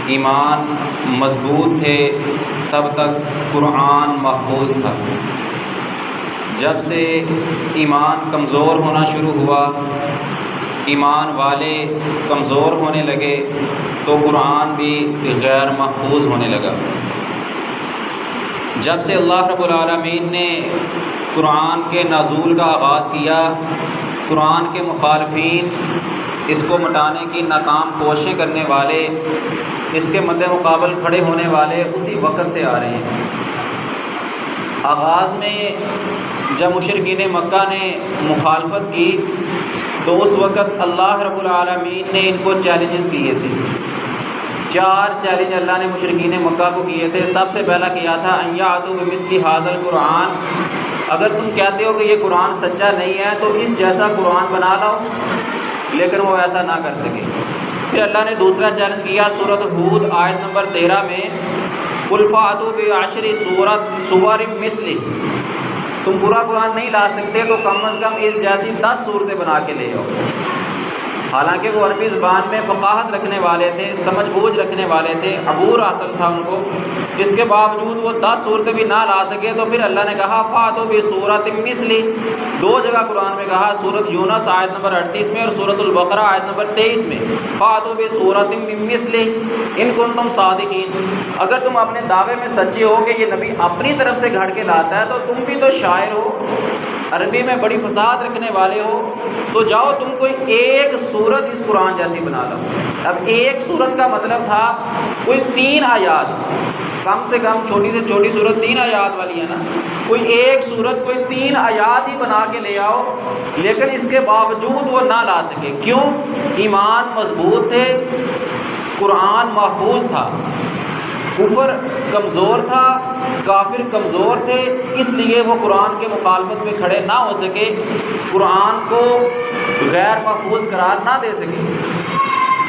ایمان مضبوط تھے تب تک قرآن محفوظ تھا۔ جب سے ایمان کمزور ہونا شروع ہوا، ایمان والے کمزور ہونے لگے، تو قرآن بھی غیر محفوظ ہونے لگا۔ جب سے اللہ رب العالمین نے قرآن کے نزول کا آغاز کیا، قرآن کے مخالفین، اس کو مٹانے کی ناکام کوششیں کرنے والے، اس کے مد مقابل کھڑے ہونے والے اسی وقت سے آ رہے ہیں۔ آغاز میں جب مشرکین مکہ نے مخالفت کی تو اس وقت اللہ رب العالمین نے ان کو چیلنجز کیے تھے۔ 4 چیلنج اللہ نے مشرکین مکہ کو کیے تھے۔ سب سے پہلا کیا تھا ان یأتوا بمثل ھذا القرآن، اگر تم کہتے ہو کہ یہ قرآن سچا نہیں ہے تو اس جیسا قرآن بنا لاؤ، لیکن وہ ایسا نہ کر سکے۔ پھر اللہ نے دوسرا چیلنج کیا سورۃ ہود آیت نمبر 13 میں، قل فأتوا بعشر سور مثلہ، تم پورا قرآن نہیں لا سکتے تو کم از کم اس جیسی 10 صورتیں بنا کے لے آؤ۔ حالانکہ وہ عربی زبان میں فقاہت رکھنے والے تھے، سمجھ بوجھ رکھنے والے تھے، عبور حاصل تھا ان کو، اس کے باوجود وہ 10 صورتیں بھی نہ لا سکے تو پھر اللہ نے کہا فأتوا بسورۃ مثلہ۔ 2 جگہ قرآن میں کہا، سورۃ یونس آیت نمبر 38 میں اور سورۃ البقرہ آیت نمبر 23 میں، فأتوا بسورۃ مثلہ ان کنتم صادقین، اگر تم اپنے دعوے میں سچے ہو کہ یہ نبی اپنی طرف سے گھڑ کے لاتا ہے تو تم بھی تو شاعر ہو، عربی میں بڑی فصاحت رکھنے والے ہو، تو جاؤ تم کوئی ایک صورت اس قرآن جیسی بنا لو۔ اب ایک صورت کا مطلب تھا کوئی 3 آیات، کم سے کم چھوٹی سے چھوٹی صورت 3 آیات والی ہے نا، کوئی ایک صورت کوئی 3 آیات ہی بنا کے لے آؤ، لیکن اس کے باوجود وہ نہ لا سکے۔ کیوں؟ ایمان مضبوط تھے، قرآن محفوظ تھا، کفر کمزور تھا، کافر کمزور تھے، اس لیے وہ قرآن کے مخالفت میں کھڑے نہ ہو سکے، قرآن کو غیر محفوظ قرار نہ دے سکے۔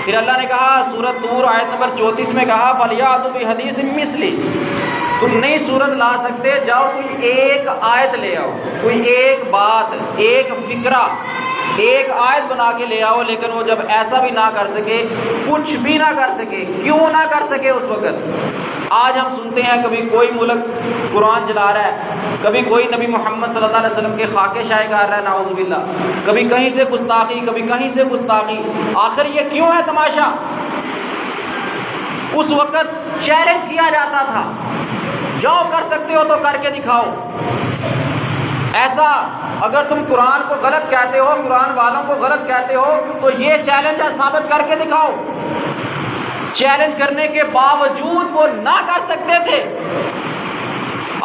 پھر اللہ نے کہا سورۃ طور آیت نمبر 34 میں کہا فَلْيَأْتُوا بِحَدِیثٍ مِثْلِهِ، تم نئی صورت لا سکتے، جاؤ کوئی ایک آیت لے آؤ، کوئی ایک بات، ایک فکرہ، ایک آیت بنا کے لے آؤ، لیکن وہ جب ایسا بھی نہ کر سکے، کچھ بھی نہ کر سکے، کیوں نہ کر سکے اس وقت؟ آج ہم سنتے ہیں کبھی کوئی ملک قرآن چلا رہا ہے، کبھی کوئی نبی محمد صلی اللہ علیہ وسلم کے خاکے شائع کر رہا ہے، نعوذ باللہ، کبھی کہیں سے گستاخی، کبھی کہیں سے گستاخی۔ آخر یہ کیوں ہے تماشا؟ اس وقت چیلنج کیا جاتا تھا، جاؤ کر سکتے ہو تو کر کے دکھاؤ۔ ایسا اگر تم قرآن کو غلط کہتے ہو، قرآن والوں کو غلط کہتے ہو تو یہ چیلنج ہے، ثابت کر کے دکھاؤ۔ چیلنج کرنے کے باوجود وہ نہ کر سکتے تھے۔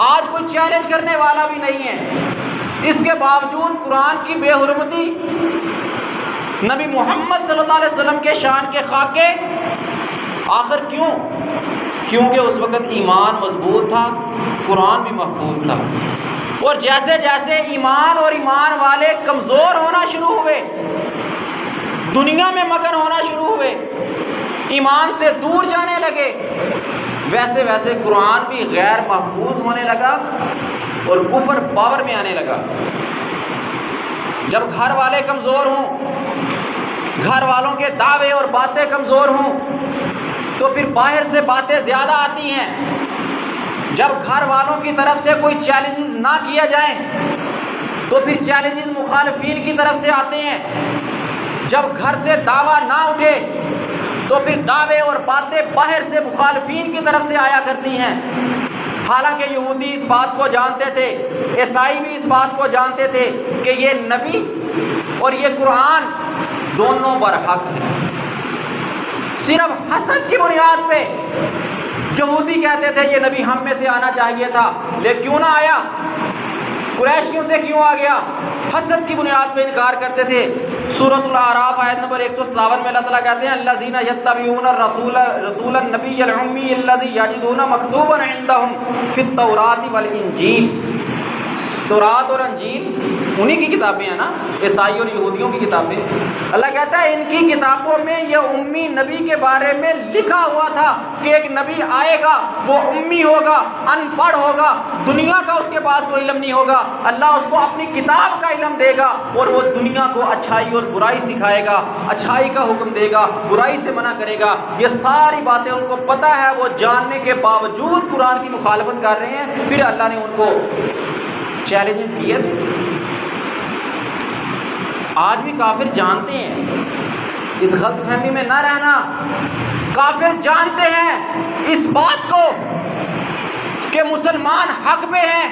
آج کوئی چیلنج کرنے والا بھی نہیں ہے، اس کے باوجود قرآن کی بے حرمتی، نبی محمد صلی اللہ علیہ وسلم کے شان کے خاکے۔ آخر کیوں؟ کیونکہ اس وقت ایمان مضبوط تھا، قرآن بھی محفوظ تھا۔ اور جیسے جیسے ایمان اور ایمان والے کمزور ہونا شروع ہوئے، دنیا میں مگن ہونا شروع ہوئے، ایمان سے دور جانے لگے، ویسے ویسے قرآن بھی غیر محفوظ ہونے لگا اور کفر پاور میں آنے لگا۔ جب گھر والے کمزور ہوں، گھر والوں کے دعوے اور باتیں کمزور ہوں تو پھر باہر سے باتیں زیادہ آتی ہیں۔ جب گھر والوں کی طرف سے کوئی چیلنجز نہ کیا جائیں تو پھر چیلنجز مخالفین کی طرف سے آتے ہیں۔ جب گھر سے دعویٰ نہ اٹھے تو پھر دعوے اور باتیں باہر سے مخالفین کی طرف سے آیا کرتی ہیں۔ حالانکہ یہودی اس بات کو جانتے تھے، عیسائی بھی اس بات کو جانتے تھے کہ یہ نبی اور یہ قرآن دونوں برحق ہیں۔ صرف حسد کی بنیاد پہ یہودی کہتے تھے یہ نبی ہم میں سے آنا چاہیے تھا، لیکن کیوں نہ آیا؟ قریشیوں سے کیوں آ گیا؟ حسد کی بنیاد پہ انکار کرتے تھے۔ سورۃ الاعراف آیت نمبر 157 میں اللہ تعالیٰ کہتے ہیں الذین یتبعون رسول النبی الامی الذی یجدون مکتوبا عندهم فی التوراۃ والانجیل۔ تورات اور انجیل انہی کی کتابیں ہیں نا، عیسائی اور یہودیوں کی کتابیں۔ اللہ کہتا ہے ان کی کتابوں میں یہ امی نبی کے بارے میں لکھا ہوا تھا کہ ایک نبی آئے گا، وہ امی ہوگا، ان پڑھ ہوگا، دنیا کا اس کے پاس کوئی علم نہیں ہوگا، اللہ اس کو اپنی کتاب کا علم دے گا اور وہ دنیا کو اچھائی اور برائی سکھائے گا، اچھائی کا حکم دے گا، برائی سے منع کرے گا۔ یہ ساری باتیں ان کو پتہ ہے، وہ جاننے کے باوجود قرآن کی مخالفت کر رہے ہیں۔ پھر اللہ نے ان کو چیلنجز کیے تھے۔ آج بھی کافر جانتے ہیں، اس غلط فہمی میں نہ رہنا، کافر جانتے ہیں اس بات کو کہ مسلمان حق پہ ہیں،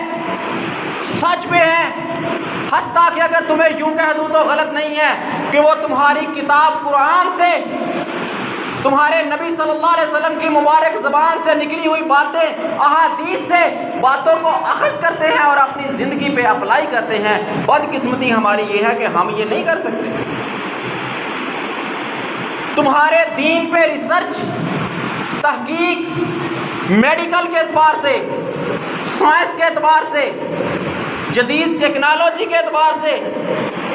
سچ پہ ہیں، حتیٰ کہ اگر تمہیں یوں کہہ دوں تو غلط نہیں ہے کہ وہ تمہاری کتاب قرآن سے، تمہارے نبی صلی اللہ علیہ وسلم کی مبارک زبان سے نکلی ہوئی باتیں، احادیث سے باتوں کو اخذ کرتے ہیں اور اپنی زندگی پہ اپلائی کرتے ہیں۔ بدقسمتی ہماری یہ ہے کہ ہم یہ نہیں کر سکتے۔ تمہارے دین پہ ریسرچ، تحقیق، میڈیکل کے اعتبار سے، سائنس کے اعتبار سے، جدید ٹیکنالوجی کے اعتبار سے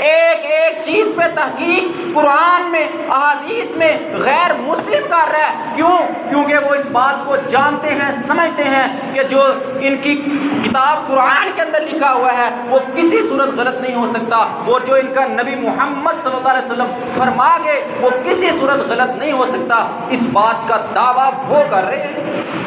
ایک ایک چیز پہ تحقیق قرآن میں، احادیث میں غیر مسلم کر رہا ہے۔ کیوں؟ کیونکہ وہ اس بات کو جانتے ہیں، سمجھتے ہیں کہ جو ان کی کتاب قرآن کے اندر لکھا ہوا ہے وہ کسی صورت غلط نہیں ہو سکتا، اور جو ان کا نبی محمد صلی اللہ علیہ وسلم فرما گئے وہ کسی صورت غلط نہیں ہو سکتا۔ اس بات کا دعویٰ وہ کر رہے ہیں۔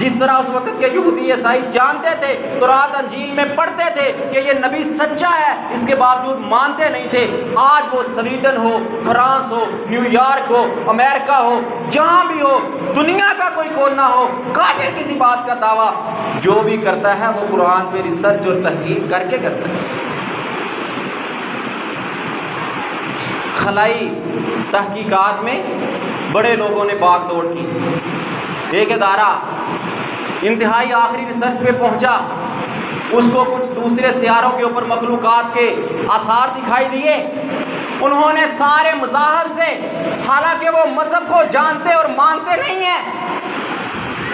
جس طرح اس وقت کے یہودی عیسائی جانتے تھے، تورات انجیل میں پڑھتے تھے کہ یہ نبی سچا ہے، اس کے باوجود مانتے نہیں تھے۔ آج وہ سویڈن ہو، فرانس ہو، نیو یارک ہو، امریکہ ہو، جہاں بھی ہو، دنیا کا کوئی کونا ہو، کافر کسی بات کا دعویٰ جو بھی کرتا ہے وہ قرآن پہ ریسرچ اور تحقیق کر کے کرتا ہے۔ خلائی تحقیقات میں بڑے لوگوں نے باغ دوڑ کی۔ ایک ادارہ انتہائی آخری ریسرچ پہ پہنچا، اس کو کچھ دوسرے سیاروں کے اوپر مخلوقات کے آثار دکھائی دیے۔ انہوں نے سارے مذاہب سے، حالانکہ وہ مذہب کو جانتے اور مانتے نہیں ہیں،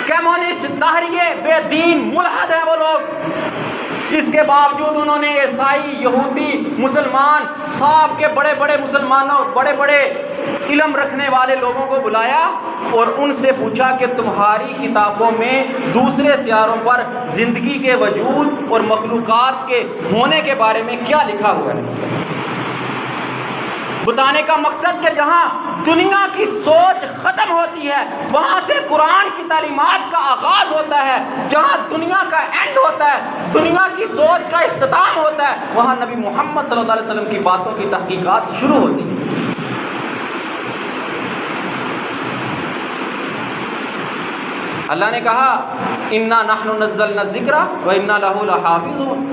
کمیونسٹ، دہریے، بے دین، ملحد ہیں وہ لوگ، اس کے باوجود انہوں نے عیسائی، یہودی، مسلمان، صاحب کے بڑے بڑے مسلمانوں، بڑے بڑے علم رکھنے والے لوگوں کو بلایا اور ان سے پوچھا کہ تمہاری کتابوں میں دوسرے سیاروں پر زندگی کے وجود اور مخلوقات کے ہونے کے بارے میں کیا لکھا ہوا ہے؟ بتانے کا مقصد کہ جہاں دنیا کی سوچ ختم ہوتی ہے وہاں سے قرآن کی تعلیمات کا آغاز ہوتا ہے، جہاں دنیا کا اینڈ ہوتا ہے، دنیا کی سوچ کا اختتام ہوتا ہے، وہاں نبی محمد صلی اللہ علیہ وسلم کی باتوں کی تحقیقات شروع ہوتی ہیں۔ اللہ نے کہا انا نحن نزلنا الذکر و انا لہ لحافظون۔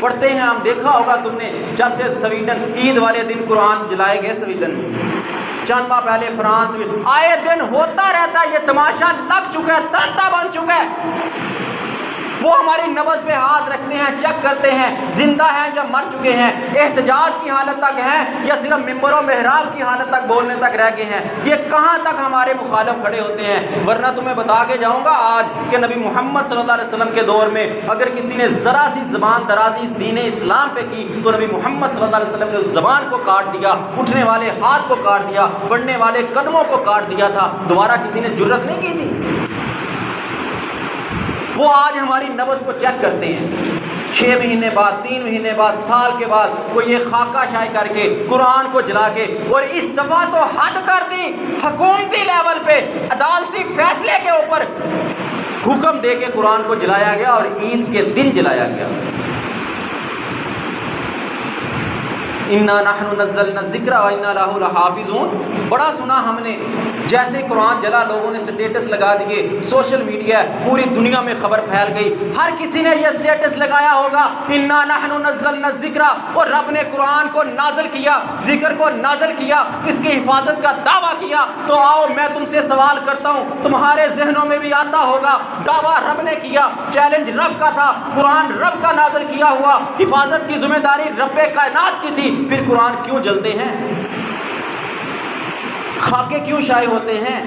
پڑھتے ہیں ہم، دیکھا ہوگا تم نے، جب سے سویڈن عید والے دن قرآن جلائے گئے سویڈن میں، چند ماہ پہلے فرانس میں، آئے دن ہوتا رہتا ہے، یہ تماشا لگ چکا ہے، تنتا بن چکا ہے۔ وہ ہماری نبض پہ ہاتھ رکھتے ہیں، چیک کرتے ہیں زندہ ہیں یا مر چکے ہیں، احتجاج کی حالت تک ہیں یا صرف ممبر و محراب کی حالت تک بولنے تک رہ گئے ہیں، یہ کہاں تک ہمارے مخالف کھڑے ہوتے ہیں۔ ورنہ تمہیں بتا کے جاؤں گا آج کہ نبی محمد صلی اللہ علیہ وسلم کے دور میں اگر کسی نے ذرا سی زبان درازی اس دین اسلام پہ کی تو نبی محمد صلی اللہ علیہ وسلم نے اس زبان کو کاٹ دیا، اٹھنے والے ہاتھ کو کاٹ دیا، بڑھنے والے قدموں کو کاٹ دیا تھا، دوبارہ کسی نے جرت نہیں کی تھی۔ وہ آج ہماری نبض کو چیک کرتے ہیں، 6 مہینے بعد، 3 مہینے بعد، سال کے بعد کوئی ایک خاکہ شائع کر کے قرآن کو جلا کے، اور اس دفعہ تو حد کر دی، حکومتی لیول پہ عدالتی فیصلے کے اوپر حکم دے کے قرآن کو جلایا گیا اور عید کے دن جلایا گیا۔ انا نحن نزلنا الذکر و انا لہ لحافظون۔ بڑا سنا ہم نے، جیسے قرآن جلا لوگوں نے سٹیٹس لگا دیے، سوشل میڈیا پوری دنیا میں خبر پھیل گئی، ہر کسی نے یہ سٹیٹس لگایا ہوگا انا نحن نزلنا الذکر، اور رب نے قرآن کو نازل کیا، ذکر کو نازل کیا، اس کی حفاظت کا دعویٰ کیا۔ تو آؤ میں تم سے سوال کرتا ہوں، تمہارے ذہنوں میں بھی آتا ہوگا دعویٰ رب نے کیا، چیلنج رب کا تھا، قرآن رب کا نازل کیا ہوا، حفاظت کی ذمہ داری رب کائنات کی تھی، پھر قرآن کیوں جلتے ہیں؟ خاکے کیوں شائع ہوتے ہیں؟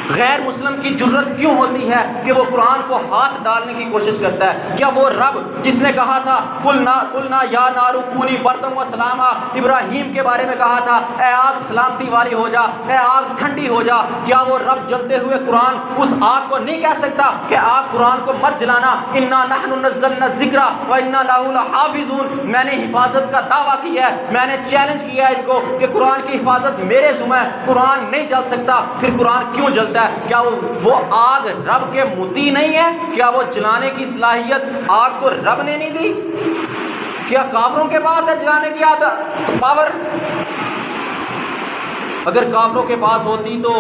غیر مسلم کی جرت کیوں ہوتی ہے کہ وہ قرآن کو ہاتھ ڈالنے کی کوشش کرتا ہے؟ کیا وہ رب جس نے کہا تھا قلنا یا نار کونی بردم و سلاما، ابراہیم کے بارے میں کہا تھا اے آگ سلامتی والی ہو جا، اے آگ ٹھنڈی ہو جا، کیا وہ رب جلتے ہوئے قرآن اس آگ کو نہیں کہہ سکتا کہ آگ قرآن کو مت جلانا؟ انا نحن نزلنا الذکر و انا لہ لحافظون، میں نے حفاظت کا دعویٰ کیا ہے، میں نے چیلنج کیا ہے ان کو کہ قرآن کی حفاظت میرے ذمہ ہے، قرآن نہیں جل سکتا۔ پھر قرآن کیوں جلتا ہے؟ کیا وہ آگ رب کے مطیع نہیں ہے؟ کیا وہ جلانے کی صلاحیت آگ کو رب نے نہیں دی؟ کیا کافروں کے پاس ہے جلانے کی پاور؟ اگر کافروں کے پاس ہوتی تو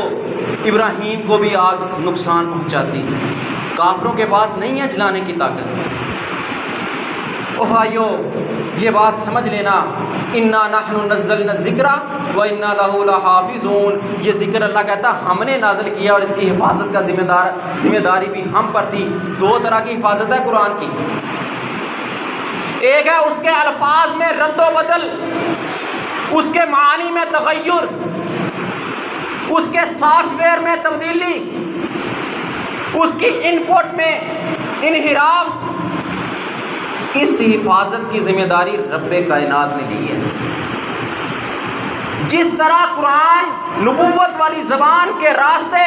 ابراہیم کو بھی آگ نقصان پہنچاتی، کافروں کے پاس نہیں ہے جلانے کی طاقت۔ او بھائیو، یہ بات سمجھ لینا، انا نحن نزلنا الذکر و انا لہ لحافظون، یہ ذکر اللہ کہتا ہم نے نازل کیا اور اس کی حفاظت کا ذمہ داری بھی ہم پر تھی۔ دو طرح کی حفاظت ہے قرآن کی، ایک ہے اس کے الفاظ میں رد و بدل، اس کے معانی میں تغیر، اس کے سافٹ ویئر میں تبدیلی، اس کی ان پٹ میں انحراف۔ اس حفاظت کی ذمہ داری رب کائنات نے لی ہے۔ جس طرح قرآن نبوت والی زبان کے راستے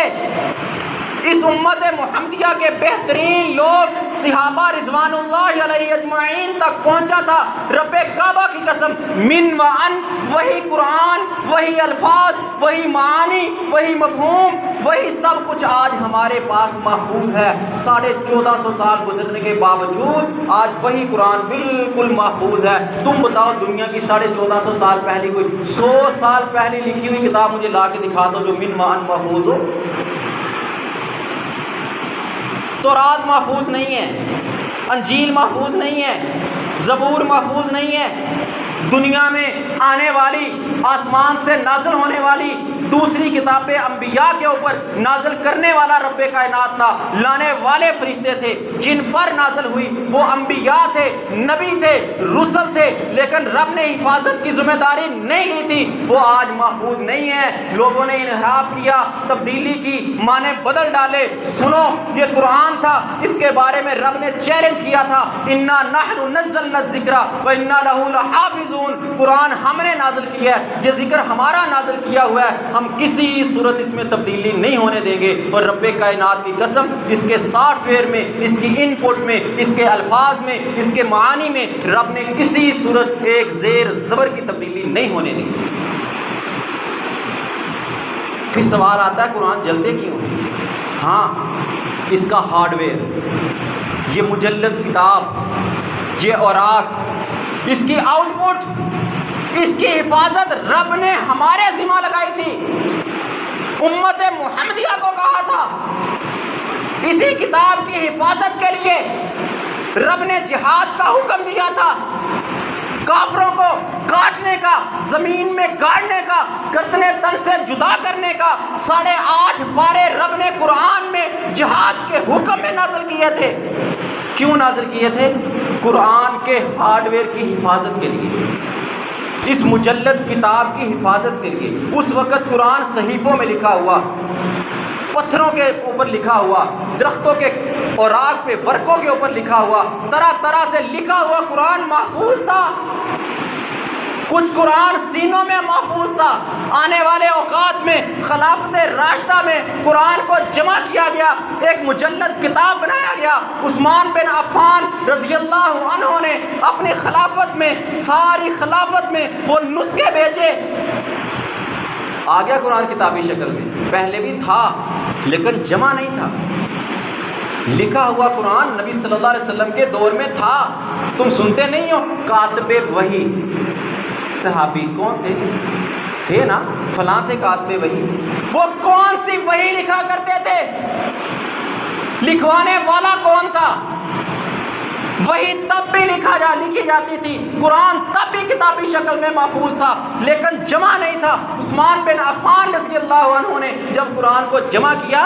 اس امت محمدیہ کے بہترین لوگ صحابہ رضوان اللہ علیہ اجمعین تک پہنچا تھا، رب کعبہ کی قسم، من و ان، وہی قرآن، وہی الفاظ، وہی معانی، وہی مفہوم، وہی سب کچھ آج ہمارے پاس محفوظ ہے۔ 1450 سال گزرنے کے باوجود آج وہی قرآن بالکل محفوظ ہے۔ تم بتاؤ دنیا کی 1450 سال پہلی کوئی 100 سال پہلی لکھی ہوئی کتاب مجھے لا کے دکھا دو جو من و ان محفوظ ہو۔ تورات محفوظ نہیں ہے، انجیل محفوظ نہیں ہے، زبور محفوظ نہیں ہے۔ دنیا میں آنے والی، آسمان سے نازل ہونے والی دوسری کتابیں انبیاء کے اوپر نازل کرنے والا رب کائنات تھا، لانے والے فرشتے تھے، جن پر نازل ہوئی وہ انبیاء تھے، نبی تھے، رسل تھے، لیکن رب نے حفاظت کی ذمہ داری نہیں لی تھی، وہ آج محفوظ نہیں ہے۔ لوگوں نے انحراف کیا، تبدیلی کی، معنی بدل ڈالے۔ سنو، یہ قرآن تھا، اس کے بارے میں رب نے چیلنج کیا تھا، انا نحن نزلنا الذکر و انا لہ لحافظون، قرآن ہم نے نازل کیا ہے، یہ ذکر ہمارا نازل کیا ہوا ہے، ہم کسی صورت اس میں تبدیلی نہیں ہونے دیں گے۔ اور رب کائنات کی قسم، اس کے سافٹ ویئر میں، اس کی ان پٹ میں، اس کے الفاظ میں، اس کے معانی میں رب نے کسی صورت ایک زیر زبر کی تبدیلی نہیں ہونے دی۔ پھر سوال آتا ہے قرآن جلتے کیوں؟ ہاں، اس کا ہارڈ ویئر، یہ مجلد کتاب، یہ اوراق، اس کی آؤٹ پٹ، اس کی حفاظت رب نے ہمارے ذمہ لگائی تھی، امت محمدیہ کو کہا تھا۔ اسی کتاب کی حفاظت کے لیے رب نے جہاد کا حکم دیا تھا، کافروں کو کاٹنے کا، زمین میں گاڑنے کا، گردنے تن سے جدا کرنے کا 8.5 پارے رب نے قرآن میں جہاد کے حکم میں نازل کیے تھے۔ کیوں نازل کیے تھے؟ قرآن کے ہارڈ ویئر کی حفاظت کے لیے، اس مجلد کتاب کی حفاظت کے لیے۔ اس وقت قرآن صحیفوں میں لکھا ہوا، پتھروں کے اوپر لکھا ہوا، درختوں کے اوراق پہ، ورقوں کے اوپر لکھا ہوا، طرح طرح سے لکھا ہوا قرآن محفوظ تھا۔ کچھ قرآن سینوں میں محفوظ تھا۔ آنے والے اوقات میں خلافت راشدہ میں قرآن کو جمع کیا گیا، ایک مجلد کتاب بنایا گیا۔ عثمان بن عفان رضی اللہ عنہ نے اپنی خلافت میں، ساری خلافت میں وہ نسخے بھیجے۔ آ گیا قرآن کتابی شکل میں، پہلے بھی تھا لیکن جمع نہیں تھا۔ لکھا ہوا قرآن نبی صلی اللہ علیہ وسلم کے دور میں تھا، تم سنتے نہیں ہو؟ کاتب وحی، صحابی کون تھے نا، فلاں تھے کاتب وحی۔ وہ کون سی وحی لکھا کرتے تھے؟ لکھوانے والا کون تھا؟ وہی تب بھی لکھی جاتی تھی، قرآن تب بھی کتابی شکل میں محفوظ تھا لیکن جمع نہیں تھا۔ عثمان بن عفان رضی اللہ عنہ نے جب قرآن کو جمع کیا،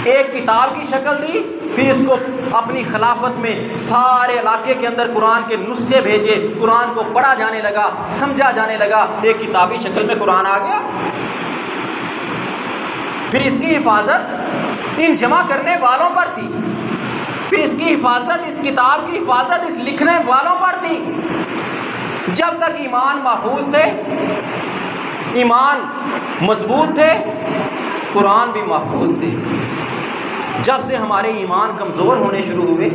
ایک کتاب کی شکل دی، پھر اس کو اپنی خلافت میں سارے علاقے کے اندر قرآن کے نسخے بھیجے، قرآن کو پڑھا جانے لگا، سمجھا جانے لگا، ایک کتابی شکل میں قرآن آ گیا۔ پھر اس کی حفاظت ان جمع کرنے والوں پر تھی، پھر اس کی حفاظت، اس کتاب کی حفاظت اس لکھنے والوں پر تھی۔ جب تک ایمان محفوظ تھے، ایمان مضبوط تھے، قرآن بھی محفوظ تھے۔ جب سے ہمارے ایمان کمزور ہونے شروع ہوئے،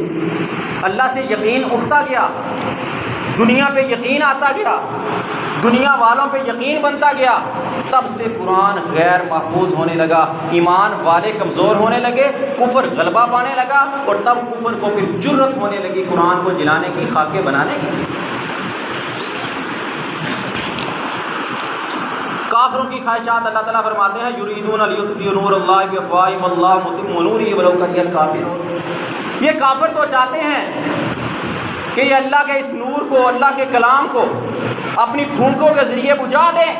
اللہ سے یقین اٹھتا گیا، دنیا پہ یقین آتا گیا، دنیا والوں پہ یقین بنتا گیا، تب سے قرآن غیر محفوظ ہونے لگا، ایمان والے کمزور ہونے لگے، کفر غلبہ پانے لگا، اور تب کفر کو پھر جرت ہونے لگی قرآن کو جلانے کی، خاکے بنانے کی۔ کافروں کی خواہشات اللہ تعالیٰ فرماتے ہیں یریدون لیطفئوا نور اللہ بافواہہم واللہ متم نورہ ولو کرہ الکافرون۔ یہ کافر تو چاہتے ہیں کہ یہ اللہ کے اس نور کو، اللہ کے کلام کو اپنی پھونکوں کے ذریعے بجھا دیں۔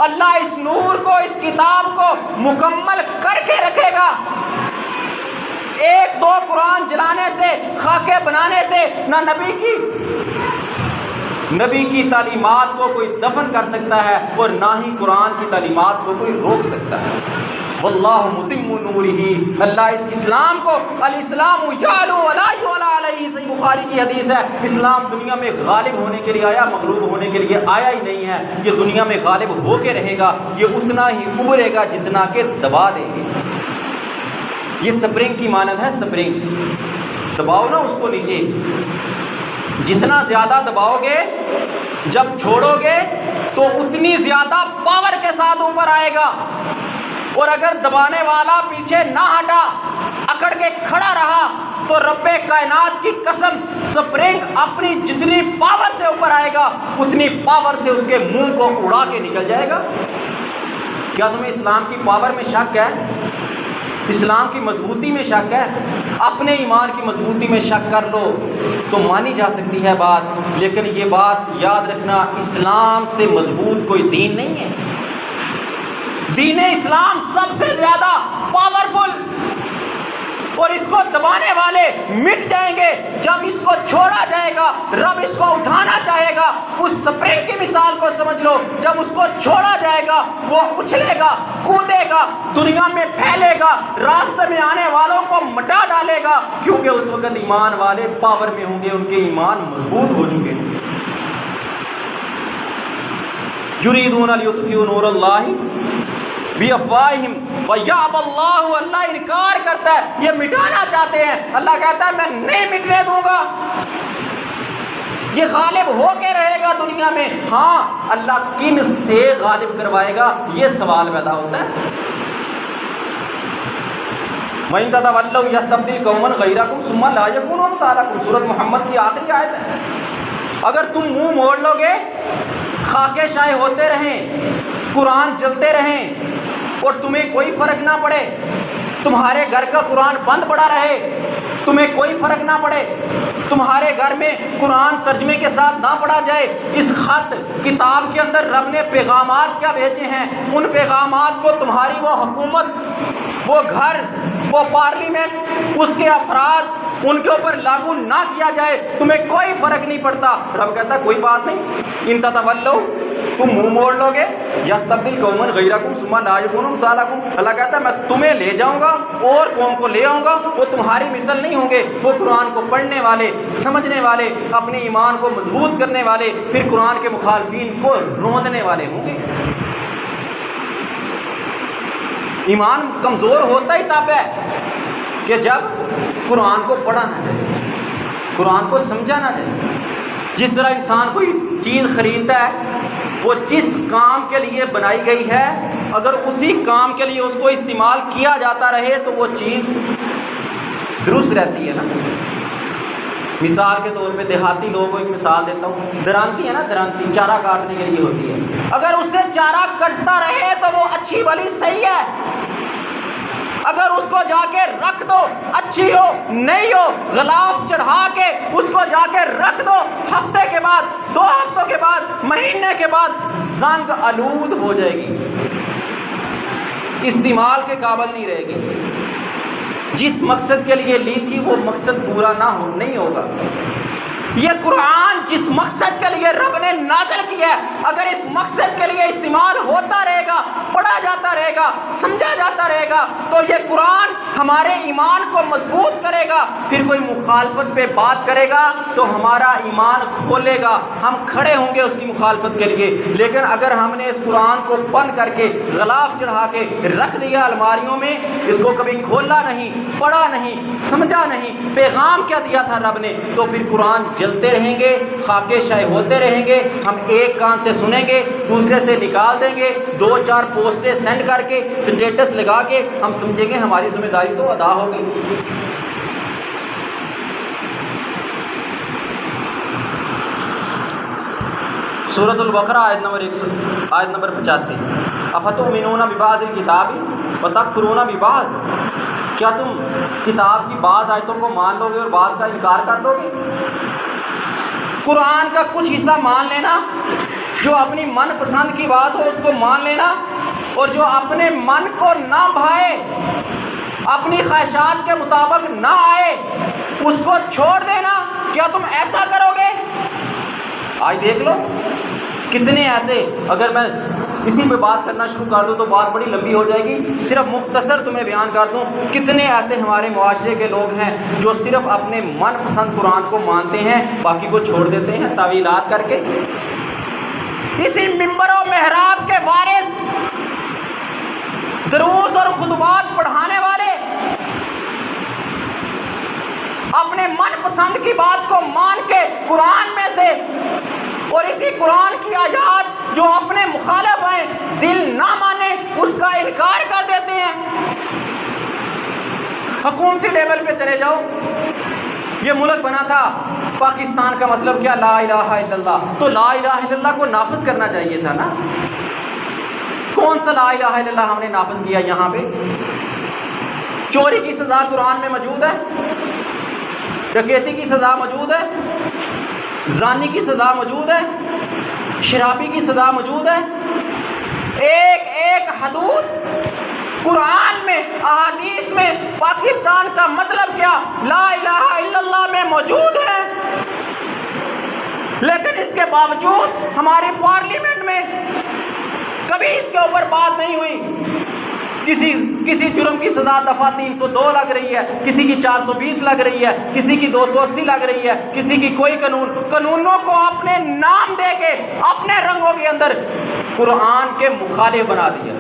اللہ اس نور کو، اس کتاب کو مکمل کر کے رکھے گا۔ ایک دو قرآن جلانے سے، خاکے بنانے سے نہ نبی کی تعلیمات کو کوئی دفن کر سکتا ہے، اور نہ ہی قرآن کی تعلیمات کو کوئی روک سکتا ہے۔ واللہ متم نورہ، اللہ اس اسلام کو، الاسلام یعلو ولا یعلی علیہ، صحیح بخاری کی حدیث ہے، اسلام دنیا میں غالب ہونے کے لیے آیا، مغلوب ہونے کے لیے آیا ہی نہیں ہے۔ یہ دنیا میں غالب ہو کے رہے گا، یہ اتنا ہی ابھرے گا جتنا کہ دبا دیں گے۔ یہ سپرنگ کی مانند ہے، سپرنگ دباؤ نا اس کو نیچے، جتنا زیادہ دباؤ گے، جب چھوڑو گے تو اتنی زیادہ پاور کے ساتھ اوپر آئے گا، اور اگر دبانے والا پیچھے نہ ہٹا، اکڑ کے کھڑا رہا، تو رب کائنات کی قسم سپرنگ اپنی جتنی پاور سے اوپر آئے گا، اتنی پاور سے اس کے منہ کو اڑا کے نکل جائے گا۔ کیا تمہیں اسلام کی پاور میں شک ہے؟ اسلام کی مضبوطی میں شک ہے؟ اپنے ایمان کی مضبوطی میں شک کر لو تو مانی جا سکتی ہے بات، لیکن یہ بات یاد رکھنا، اسلام سے مضبوط کوئی دین نہیں ہے۔ دین اسلام سب سے زیادہ پاورفل، اور اس کو دبانے والے مٹ جائیں گے جب اس کو چھوڑا جائے گا۔ رب اس کو اٹھانا چاہے گا، اس سپرنگ کی مثال کو سمجھ لو، جب اس کو چھوڑا جائے گا وہ اچھلے گا، کودے گا، دنیا میں پھیلے گا، راستے میں آنے والوں کو مٹا ڈالے گا، کیونکہ اس وقت ایمان والے پاور میں ہوں گے، ان کے ایمان مضبوط ہو چکے ہیں۔ یریدون لیطفئوا نور اللہ بافواہہم ویأبی اللہ، اللہ انکار کرتا ہے، یہ مٹانا چاہتے ہیں، اللہ کہتا ہے میں نہیں مٹنے دوں گا، یہ غالب ہو کے رہے گا دنیا میں۔ ہاں، اللہ کن سے غالب کروائے گا، یہ سوال پیدا ہوتا ہے۔ وَإِن تَتَوَلَّوْا يَسْتَبْدِلْ قَوْمًا غَيْرَكُمْ ثُمَّ لَا يَكُونُوا أَمْثَالَكُمْ، سورۃ محمد کی آخری آیت ہے۔ اگر تم منہ موڑ لو گے، خاکے شائع ہوتے رہیں، قرآن چلتے رہیں، اور تمہیں کوئی فرق نہ پڑے، تمہارے گھر کا قرآن بند پڑا رہے، تمہیں کوئی فرق نہ پڑے، تمہارے گھر میں قرآن ترجمے کے ساتھ نہ پڑھا جائے، اس خط کتاب کے اندر رب نے پیغامات کیا بھیجے ہیں، ان پیغامات کو تمہاری وہ حکومت، وہ گھر، وہ پارلیمنٹ، اس کے افراد ان کے اوپر لاگو نہ کیا جائے، تمہیں کوئی فرق نہیں پڑتا۔ رب کہتا ہے کوئی بات نہیں، ان تتولوا، تم منہ موڑ لو گے، یستبدل قوما غیرکم ثم لا یکونوا امثالکم، اللہ کہتا ہے میں تمہیں لے جاؤں گا اور قوم کو لے آؤں گا، وہ تمہاری مثل نہیں ہوں گے، وہ قرآن کو پڑھنے والے، سمجھنے والے، اپنے ایمان کو مضبوط کرنے والے، پھر قرآن کے مخالفین کو روندنے والے ہوں گے۔ ایمان کمزور ہوتا ہی تب ہے کہ جب قرآن کو پڑھا نہ جائے، قرآن کو سمجھا نہ جائے۔ جس طرح انسان کوئی چیز خریدتا ہے، وہ جس کام کے لیے بنائی گئی ہے، اگر اسی کام کے لیے اس کو استعمال کیا جاتا رہے تو وہ چیز درست رہتی ہے نا۔ مثال کے طور پہ دیہاتی لوگوں کو ایک مثال دیتا ہوں، درانتی ہے نا، درانتی چارہ کاٹنے کے لیے ہوتی ہے، اگر اس سے چارہ کٹتا رہے تو وہ اچھی بھلی صحیح ہے، اگر اس کو جا کے رکھ دو، اچھی ہو نہیں ہو، غلاف چڑھا کے اس کو جا کے رکھ دو، ہفتے کے بعد، 2 ہفتوں کے بعد، مہینے کے بعد زنگ آلود ہو جائے گی، استعمال کے قابل نہیں رہے گی۔ جس مقصد کے لیے لی تھی وہ مقصد پورا نہیں ہوگا۔ یہ قرآن جس مقصد کے لیے رب نے نازل کیا ہے، اگر اس مقصد کے لیے استعمال ہوتا رہے گا پڑھا جاتا رہے گا، سمجھا جاتا رہے گا، تو یہ قرآن ہمارے ایمان کو مضبوط کرے گا۔ پھر کوئی مخالفت پہ بات کرے گا تو ہمارا ایمان کھولے گا، ہم کھڑے ہوں گے اس کی مخالفت کے لیے۔ لیکن اگر ہم نے اس قرآن کو بند کر کے غلاف چڑھا کے رکھ دیا الماریوں میں، اس کو کبھی کھولا نہیں، پڑھا نہیں، سمجھا نہیں، پیغام کیا دیا تھا رب نے، تو پھر قرآن جلتے رہیں گے، خاکے شائع ہوتے رہیں گے۔ ہم ایک کان سے سنیں گے، دوسرے سے نکال دیں گے، 2-4 پوسٹیں سینڈ کر کے، سٹیٹس لگا کے ہم سمجھیں گے ہماری ذمہ داری تو ادا ہو گئی۔ سورۃ البقرہ آیت نمبر 85، افتؤمنون ببعض الکتاب وتکفرون ببعض، کیا تم کتاب کی بعض آیتوں کو مان لو گے اور بعض کا انکار کر دو گے؟ قرآن کا کچھ حصہ مان لینا، جو اپنی من پسند کی بات ہو اس کو مان لینا، اور جو اپنے من کو نہ بھائے، اپنی خواہشات کے مطابق نہ آئے، اس کو چھوڑ دینا۔ کیا تم ایسا کرو گے؟ آج دیکھ لو کتنے ایسے، اگر میں اسی پہ بات کرنا شروع کر دوں تو بات بڑی لمبی ہو جائے گی، صرف مختصر تمہیں بیان کر دوں۔ کتنے ایسے ہمارے معاشرے کے لوگ ہیں جو صرف اپنے من پسند قرآن کو مانتے ہیں، باقی کو چھوڑ دیتے ہیں تعویلات کر کے۔ اسی منبر و محراب کے وارث، دروس اور خطبات پڑھانے والے، اپنے من پسند کی بات کو مان کے قرآن میں سے اور اسی قرآن کی آیات جو اپنے مخالف ہیں، دل نہ مانے اس کا انکار کر دیتے ہیں۔ حکومتی لیول پہ چلے جاؤ، یہ ملک بنا تھا پاکستان کا مطلب کیا؟ لا الہ الا اللہ، تو لا الہ الا اللہ کو نافذ کرنا چاہیے تھا نا۔ کون سا لا الہ الا اللہ ہم نے نافذ کیا؟ یہاں پہ چوری کی سزا قرآن میں موجود ہے، ڈکیتی کی سزا موجود ہے، زانی کی سزا موجود ہے، شرابی کی سزا موجود ہے۔ ایک ایک حدود قرآن میں، احادیث میں پاکستان کا مطلب کیا؟ لا الہ الا اللہ میں موجود ہے۔ لیکن اس کے باوجود ہماری پارلیمنٹ میں کبھی اس کے اوپر بات نہیں ہوئی۔ کسی جرم کی سزا دفعہ 302 لگ رہی ہے، کسی کی 420 لگ رہی ہے، کسی کی 280 لگ رہی ہے، کسی کی کوئی قانونوں کو اپنے نام دے کے اپنے رنگوں کے اندر قرآن کے مخالف بنا دیا۔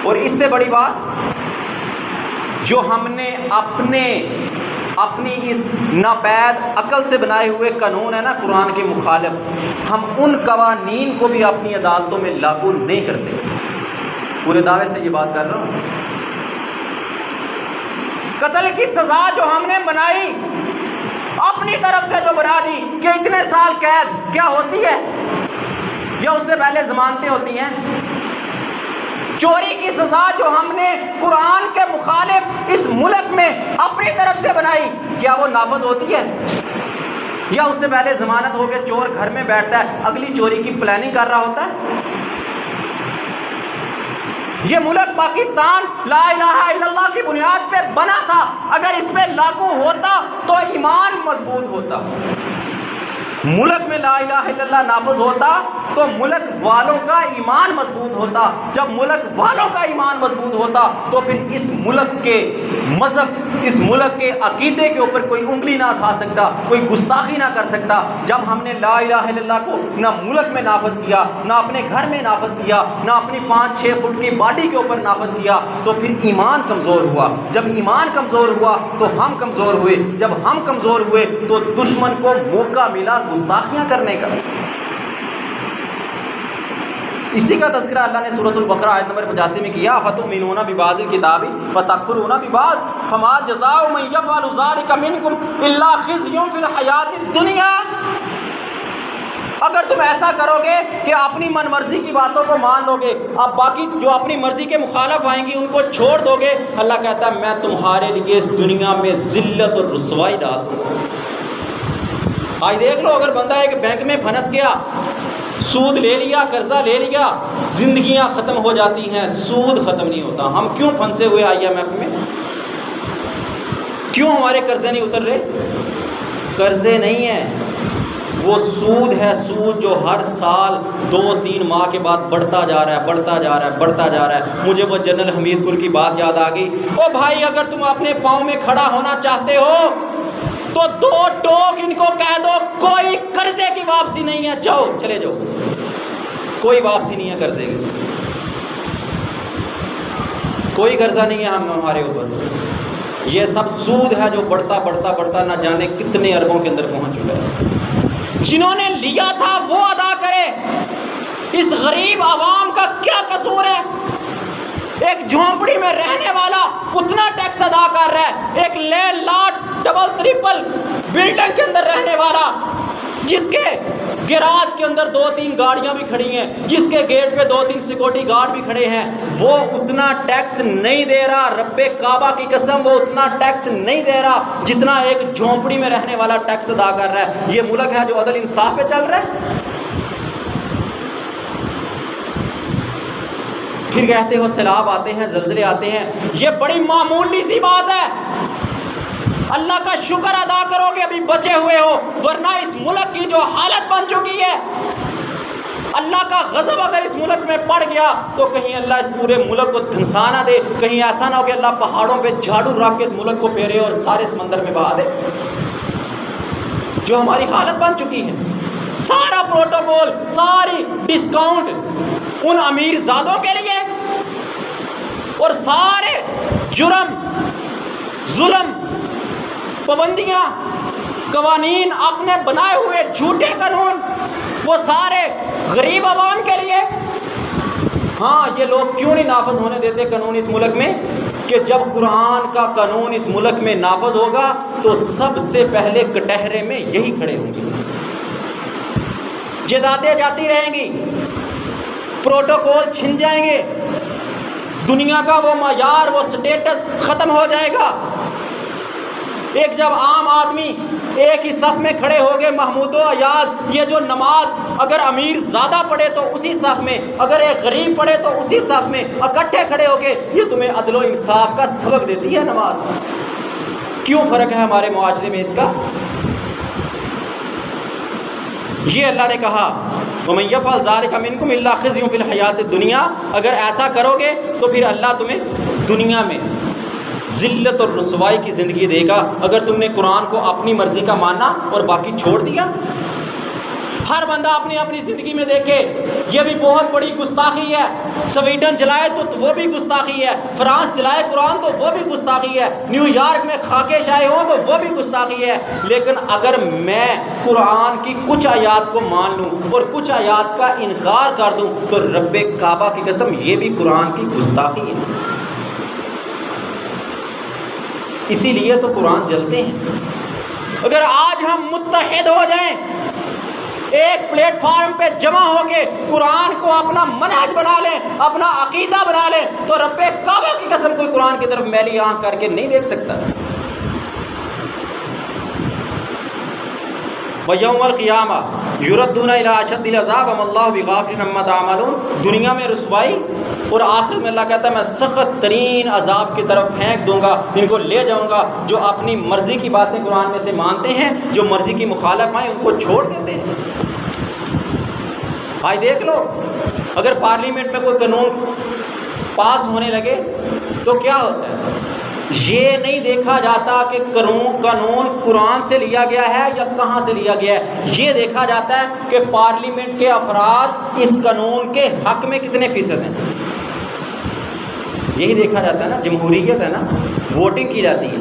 اور اس سے بڑی بات، جو ہم نے اپنی اس ناپید عقل سے بنائے ہوئے قانون ہے نا قرآن کے مخالف، ہم ان قوانین کو بھی اپنی عدالتوں میں لاگو نہیں کرتے۔ پورے دعوے سے یہ بات کر رہا ہوں۔ قتل کی سزا جو ہم نے بنائی، اپنی طرف سے جو بنا دی کہ اتنے سال قید، کیا ہوتی ہے یا اس سے پہلے ضمانتیں ہوتی ہیں؟ چوری کی سزا جو ہم نے قرآن کے مخالف اس ملک میں اپنی طرف سے بنائی، کیا وہ نافذ ہوتی ہے؟ یا اس سے پہلے ضمانت ہو کے چور گھر میں بیٹھتا ہے، اگلی چوری کی پلاننگ کر رہا ہوتا ہے؟ یہ ملک پاکستان لا الہ الا اللہ کی بنیاد پہ بنا تھا، اگر اس پہ لاگو ہوتا تو ایمان مضبوط ہوتا۔ ملک میں لا الہ الا اللہ نافذ ہوتا تو ملک والوں کا ایمان مضبوط ہوتا۔ جب ملک والوں کا ایمان مضبوط ہوتا تو پھر اس ملک کے مذہب، اس ملک کے عقیدے کے اوپر کوئی انگلی نہ اٹھا سکتا، کوئی گستاخی نہ کر سکتا۔ جب ہم نے لا الہ الا اللہ کو نہ ملک میں نافذ کیا، نہ اپنے گھر میں نافذ کیا، نہ اپنی 5-6 فٹ کی باڈی کے اوپر نافذ کیا، تو پھر ایمان کمزور ہوا۔ جب ایمان کمزور ہوا تو ہم کمزور ہوئے، جب ہم کمزور ہوئے تو دشمن کو موقع ملا گستاخیاں کرنے کا۔ اسی کا تذکرہ اللہ نے سورۃ البقرہ آیت نمبر 85 میں کیا، فتؤمنون ببعض الکتاب وتکفرون ببعض فما جزاء من یفعل ذلک منکم الا خزی فی الحیاۃ الدنیا۔ اگر تم ایسا کرو گے کہ اپنی من مرضی کی باتوں کو مان لو گے، اب باقی جو اپنی مرضی کے مخالف آئیں گی ان کو چھوڑ دو گے، اللہ کہتا ہے میں تمہارے لیے اس دنیا میں ذلت اور رسوائی ڈال دوں گا۔ آج دیکھ لو، اگر بندہ ایک بینک میں پھنس گیا، سود لے لیا، قرضہ لے لیا، زندگیاں ختم ہو جاتی ہیں، سود ختم نہیں ہوتا۔ ہم کیوں پھنسے ہوئے IMF میں؟ کیوں ہمارے قرضے نہیں اتر رہے؟ قرضے نہیں ہیں، وہ سود ہے، سود جو ہر سال 2-3 ماہ کے بعد بڑھتا جا رہا ہے، بڑھتا جا رہا ہے، بڑھتا جا رہا ہے۔ مجھے وہ جنرل حمید گل کی بات یاد آ گئی، او بھائی اگر تم اپنے پاؤں میں کھڑا ہونا چاہتے ہو تو 2 ٹوک ان کو کہہ دو کوئی قرضے کی واپسی نہیں ہے، جاؤ چلے جاؤ، کوئی واپسی نہیں ہے قرضے کی، کوئی قرضہ نہیں ہے ہمارے اوپر۔ یہ سب سود ہے جو بڑھتا بڑھتا بڑھتا نہ جانے کتنے اربوں کے اندر پہنچ چکا ہے۔ جنہوں نے لیا تھا وہ ادا کرے، اس غریب عوام کا کیا قصور ہے؟ ایک جھونپڑی میں رہنے والا اتنا ٹیکس ادا کر رہا ہے، ایک landlord double triple building کے اندر رہنے والا، جس کے گیراج کے اندر 2-3 گاڑیاں بھی کھڑی ہیں، جس کے گیٹ پہ 2-3 سیکورٹی گارڈ بھی کھڑے ہیں، وہ اتنا ٹیکس نہیں دے رہا، رب کعبہ کی قسم وہ اتنا ٹیکس نہیں دے رہا جتنا ایک جھونپڑی میں رہنے والا ٹیکس ادا کر رہا ہے۔ یہ ملک ہے جو عدل انصاف پہ چل رہا ہے؟ پھر کہتے ہو سیلاب آتے ہیں، زلزلے آتے ہیں، یہ بڑی معمولی سی بات ہے۔ اللہ کا شکر ادا کرو کہ ابھی بچے ہوئے ہو، ورنہ اس ملک کی جو حالت بن چکی ہے، اللہ کا غضب اگر اس ملک میں پڑ گیا تو کہیں اللہ اس پورے ملک کو دھنسا نہ دے، کہیں ایسا نہ ہو کہ اللہ پہاڑوں پہ جھاڑو رکھ کے اس ملک کو پھیرے اور سارے سمندر میں بہا دے۔ جو ہماری حالت بن چکی ہے، سارا پروٹوکول، ساری ڈسکاؤنٹ ان امیر زادوں کے لیے، اور سارے جرم، ظلم، پابندیاں، قوانین، اپنے بنائے ہوئے جھوٹے قانون، وہ سارے غریب عوام کے لیے۔ ہاں، یہ لوگ کیوں نہیں نافذ ہونے دیتے قانون اس ملک میں؟ کہ جب قرآن کا قانون اس ملک میں نافذ ہوگا تو سب سے پہلے کٹہرے میں یہی کھڑے ہوں گے، جدادیں جاتی رہیں گی، پروٹوکول چھن جائیں گے، دنیا کا وہ معیار، وہ سٹیٹس ختم ہو جائے گا۔ ایک جب عام آدمی ایک ہی صف میں کھڑے ہو گئے، محمود و ایاز، یہ جو نماز اگر امیر زیادہ پڑھے تو اسی صف میں، اگر ایک غریب پڑھے تو اسی صف میں، اکٹھے کھڑے ہو کے، یہ تمہیں عدل و انصاف کا سبق دیتی ہے نماز۔ کیوں فرق ہے ہمارے معاشرے میں اس کا؟ یہ اللہ نے کہا وَمَن يَفْعَلْ ذَلِكَ مِنكُمْ إِلَّا خِزْيٌ فِي الْحَيَاةِ الدُّنْيَا، اگر ایسا کرو گے تو پھر اللہ تمہیں دنیا میں ذلت اور رسوائی کی زندگی دے گا، اگر تم نے قرآن کو اپنی مرضی کا مانا اور باقی چھوڑ دیا۔ ہر بندہ اپنی اپنی زندگی میں دیکھے، یہ بھی بہت بڑی گستاخی ہے۔ سویڈن جلائے تو وہ بھی گستاخی ہے، فرانس جلائے قرآن تو وہ بھی گستاخی ہے، نیو یارک میں خاکے شائع ہو تو وہ بھی گستاخی ہے۔ لیکن اگر میں قرآن کی کچھ آیات کو مان لوں اور کچھ آیات کا انکار کر دوں تو رب کعبہ کی قسم یہ بھی قرآن کی گستاخی ہے۔ اسی لیے تو قرآن جلتے ہیں۔ اگر آج ہم متحد ہو جائیں، ایک پلیٹ فارم پہ جمع ہو کے قرآن کو اپنا منہج بنا لیں، اپنا عقیدہ بنا لیں، تو رب کعبہ کی قسم کوئی قرآن کی طرف میلی آنکھ کر کے نہیں دیکھ سکتا۔ وَيَوْمَ الْقِيَامَةِ يُرَدُّونَ إِلَىٰ أَشَدِّ الْعَذَابِ وَمَا اللَّهُ بِغَافِلٍ عَمَّا تَعْمَلُونَ۔ دنیا میں رسوائی اور آخرت میں اللہ کہتا ہے میں سخت ترین عذاب کی طرف پھینک دوں گا، ان کو لے جاؤں گا جو اپنی مرضی کی باتیں قرآن میں سے مانتے ہیں، جو مرضی کی مخالف ہیں ان کو چھوڑ دیتے ہیں۔ بھائی دیکھ لو، اگر پارلیمنٹ میں کوئی قانون پاس ہونے لگے تو کیا ہوتا ہے؟ یہ نہیں دیکھا جاتا کہ قانون قرآن سے لیا گیا ہے یا کہاں سے لیا گیا ہے، یہ دیکھا جاتا ہے کہ پارلیمنٹ کے افراد اس قانون کے حق میں کتنے فیصد ہیں۔ یہی دیکھا جاتا ہے نا، جمہوریت ہے نا، ووٹنگ کی جاتی ہے۔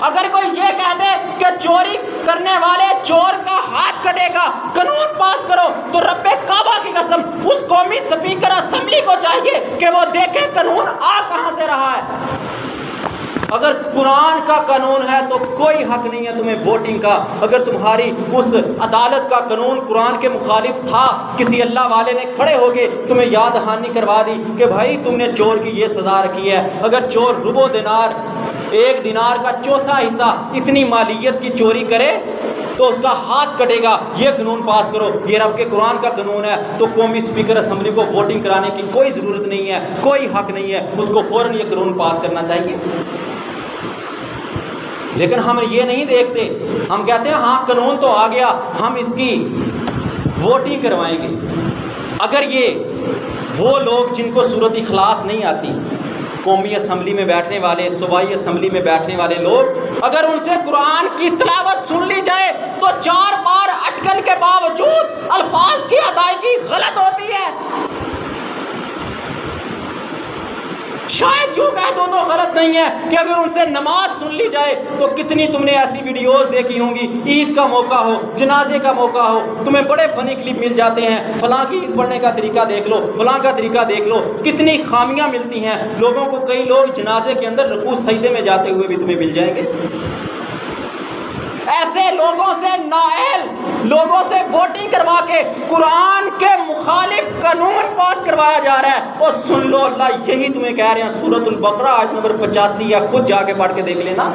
اگر کوئی یہ کہہ دے کہ چوری کرنے والے چور کا ہاتھ کٹے گا، قانون پاس کرو، تو رب کعبہ کی قسم اس قومی اسپیکر اسمبلی کو چاہیے کہ وہ دیکھے قانون آ کہاں سے رہا ہے۔ اگر قرآن کا قانون ہے تو کوئی حق نہیں ہے تمہیں ووٹنگ کا۔ اگر تمہاری اس عدالت کا قانون قرآن کے مخالف تھا، کسی اللہ والے نے کھڑے ہو کے تمہیں یاد دہانی کروا دی کہ بھائی تم نے چور کی یہ سزا رکھی ہے، اگر چور ربع دینار، 1 دینار کا چوتھا حصہ اتنی مالیت کی چوری کرے تو اس کا ہاتھ کٹے گا، یہ قانون پاس کرو، یہ رب کے قرآن کا قانون ہے، تو قومی اسپیکر اسمبلی کو ووٹنگ کرانے کی کوئی ضرورت نہیں ہے، کوئی حق نہیں ہے، اس کو فوراً یہ قانون پاس کرنا چاہیے۔ لیکن ہم یہ نہیں دیکھتے، ہم کہتے ہیں ہاں قانون تو آ گیا، ہم اس کی ووٹنگ کروائیں گے۔ اگر یہ وہ لوگ جن کو سورۃ اخلاص نہیں آتی، قومی اسمبلی میں بیٹھنے والے، صوبائی اسمبلی میں بیٹھنے والے لوگ، اگر ان سے قرآن کی تلاوت سن لی جائے تو 4 بار اٹکل کے باوجود الفاظ کی ادائیگی غلط ہوتی ہے۔ شاید یوں کہہ دو تو غلط نہیں ہے کہ اگر ان سے نماز سن لی جائے تو کتنی تم نے ایسی ویڈیوز دیکھی ہوں گی، عید کا موقع ہو، جنازے کا موقع ہو، تمہیں بڑے فنی کلپ مل جاتے ہیں، فلاں کی عید پڑھنے کا طریقہ دیکھ لو، فلاں کا طریقہ دیکھ لو، کتنی خامیاں ملتی ہیں لوگوں کو۔ کئی لوگ جنازے کے اندر رکوع سجدے میں جاتے ہوئے بھی تمہیں مل جائیں گے۔ ایسے لوگوں سے، نااہل لوگوں سے ووٹنگ کروا کے قرآن کے مخالف قانون پاس کروایا جا رہا ہے۔ اور سن لو، اللہ یہی تمہیں کہہ رہے ہیں سورۃ البقرہ آیت نمبر 85، یا خود جا کے پڑھ کے دیکھ لینا۔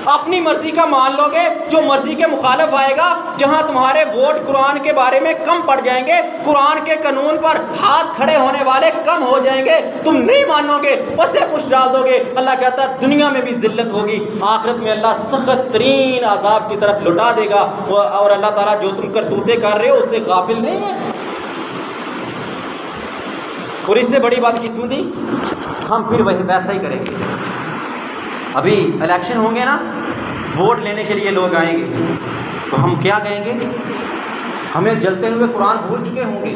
اپنی مرضی کا مان لو گے، جو مرضی کے مخالف آئے گا، جہاں تمہارے ووٹ قرآن کے بارے میں کم پڑ جائیں گے، قرآن کے قانون پر ہاتھ کھڑے ہونے والے کم ہو جائیں گے، تم نہیں مانو گے، پسے پش ڈال دو گے۔ اللہ کہتا ہے دنیا میں بھی ذلت ہوگی، آخرت میں اللہ سخت ترین عذاب کی طرف لٹا دے گا۔ اور اللہ تعالیٰ جو تم کرتوتے کر رہے ہو اس سے غافل نہیں ہے۔ اور اس سے بڑی بدقسمتی ہم پھر وہی ویسا ہی کریں گے۔ ابھی الیکشن ہوں گے نا، ووٹ لینے کے لیے لوگ آئیں گے، تو ہم کیا کہیں گے؟ ہمیں جلتے ہوئے قرآن بھول چکے ہوں گے،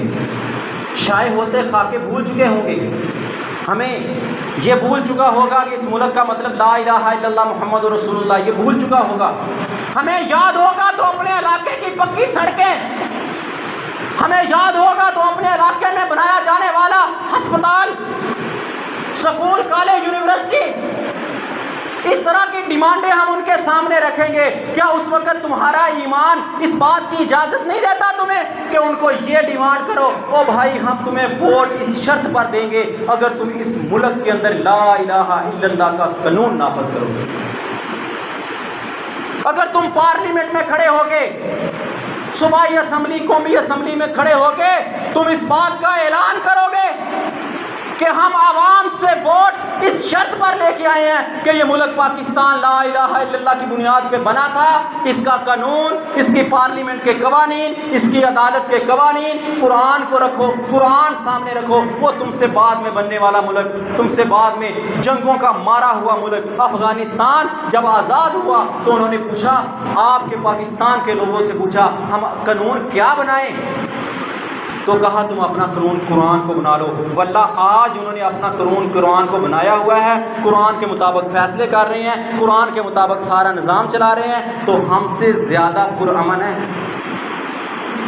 شائع ہوتے خاکے بھول چکے ہوں گے، ہمیں یہ بھول چکا ہوگا کہ اس ملک کا مطلب لا الہ الا اللہ محمد رسول اللہ، یہ بھول چکا ہوگا۔ ہمیں یاد ہوگا تو اپنے علاقے کی پکی سڑکیں، ہمیں یاد ہوگا تو اپنے علاقے میں بنایا جانے والا ہسپتال، سکول، کالج، یونیورسٹی، اس طرح کی ڈیمانڈیں ہم ان کے سامنے رکھیں گے۔ کیا اس وقت تمہارا ایمان اس بات کی اجازت نہیں دیتا تمہیں کہ ان کو یہ ڈیمانڈ کرو، او بھائی ہم تمہیں ووٹ اس شرط پر دیں گے اگر تم اس ملک کے اندر لا الہ الا اللہ کا قانون نافذ کرو گے؟ اگر تم پارلیمنٹ میں کھڑے ہو کے، صوبائی اسمبلی، قومی اسمبلی میں کھڑے ہو کے تم اس بات کا اعلان کرو گے کہ ہم عوام سے ووٹ اس شرط پر لے کے آئے ہیں کہ یہ ملک پاکستان لا الہ الا اللہ کی بنیاد پہ بنا تھا، اس کا قانون، اس کی پارلیمنٹ کے قوانین، اس کی عدالت کے قوانین، قرآن کو رکھو، قرآن سامنے رکھو۔ وہ تم سے بعد میں بننے والا ملک، تم سے بعد میں جنگوں کا مارا ہوا ملک افغانستان جب آزاد ہوا تو انہوں نے پوچھا، آپ کے پاکستان کے لوگوں سے پوچھا ہم قانون کیا بنائیں؟ تو کہا تم اپنا قانون قرآن کو بنا لو۔ واللہ آج انہوں نے اپنا قانون قرآن کو بنایا ہوا ہے، قرآن کے مطابق فیصلے کر رہے ہیں، قرآن کے مطابق سارا نظام چلا رہے ہیں، تو ہم سے زیادہ پرامن ہے۔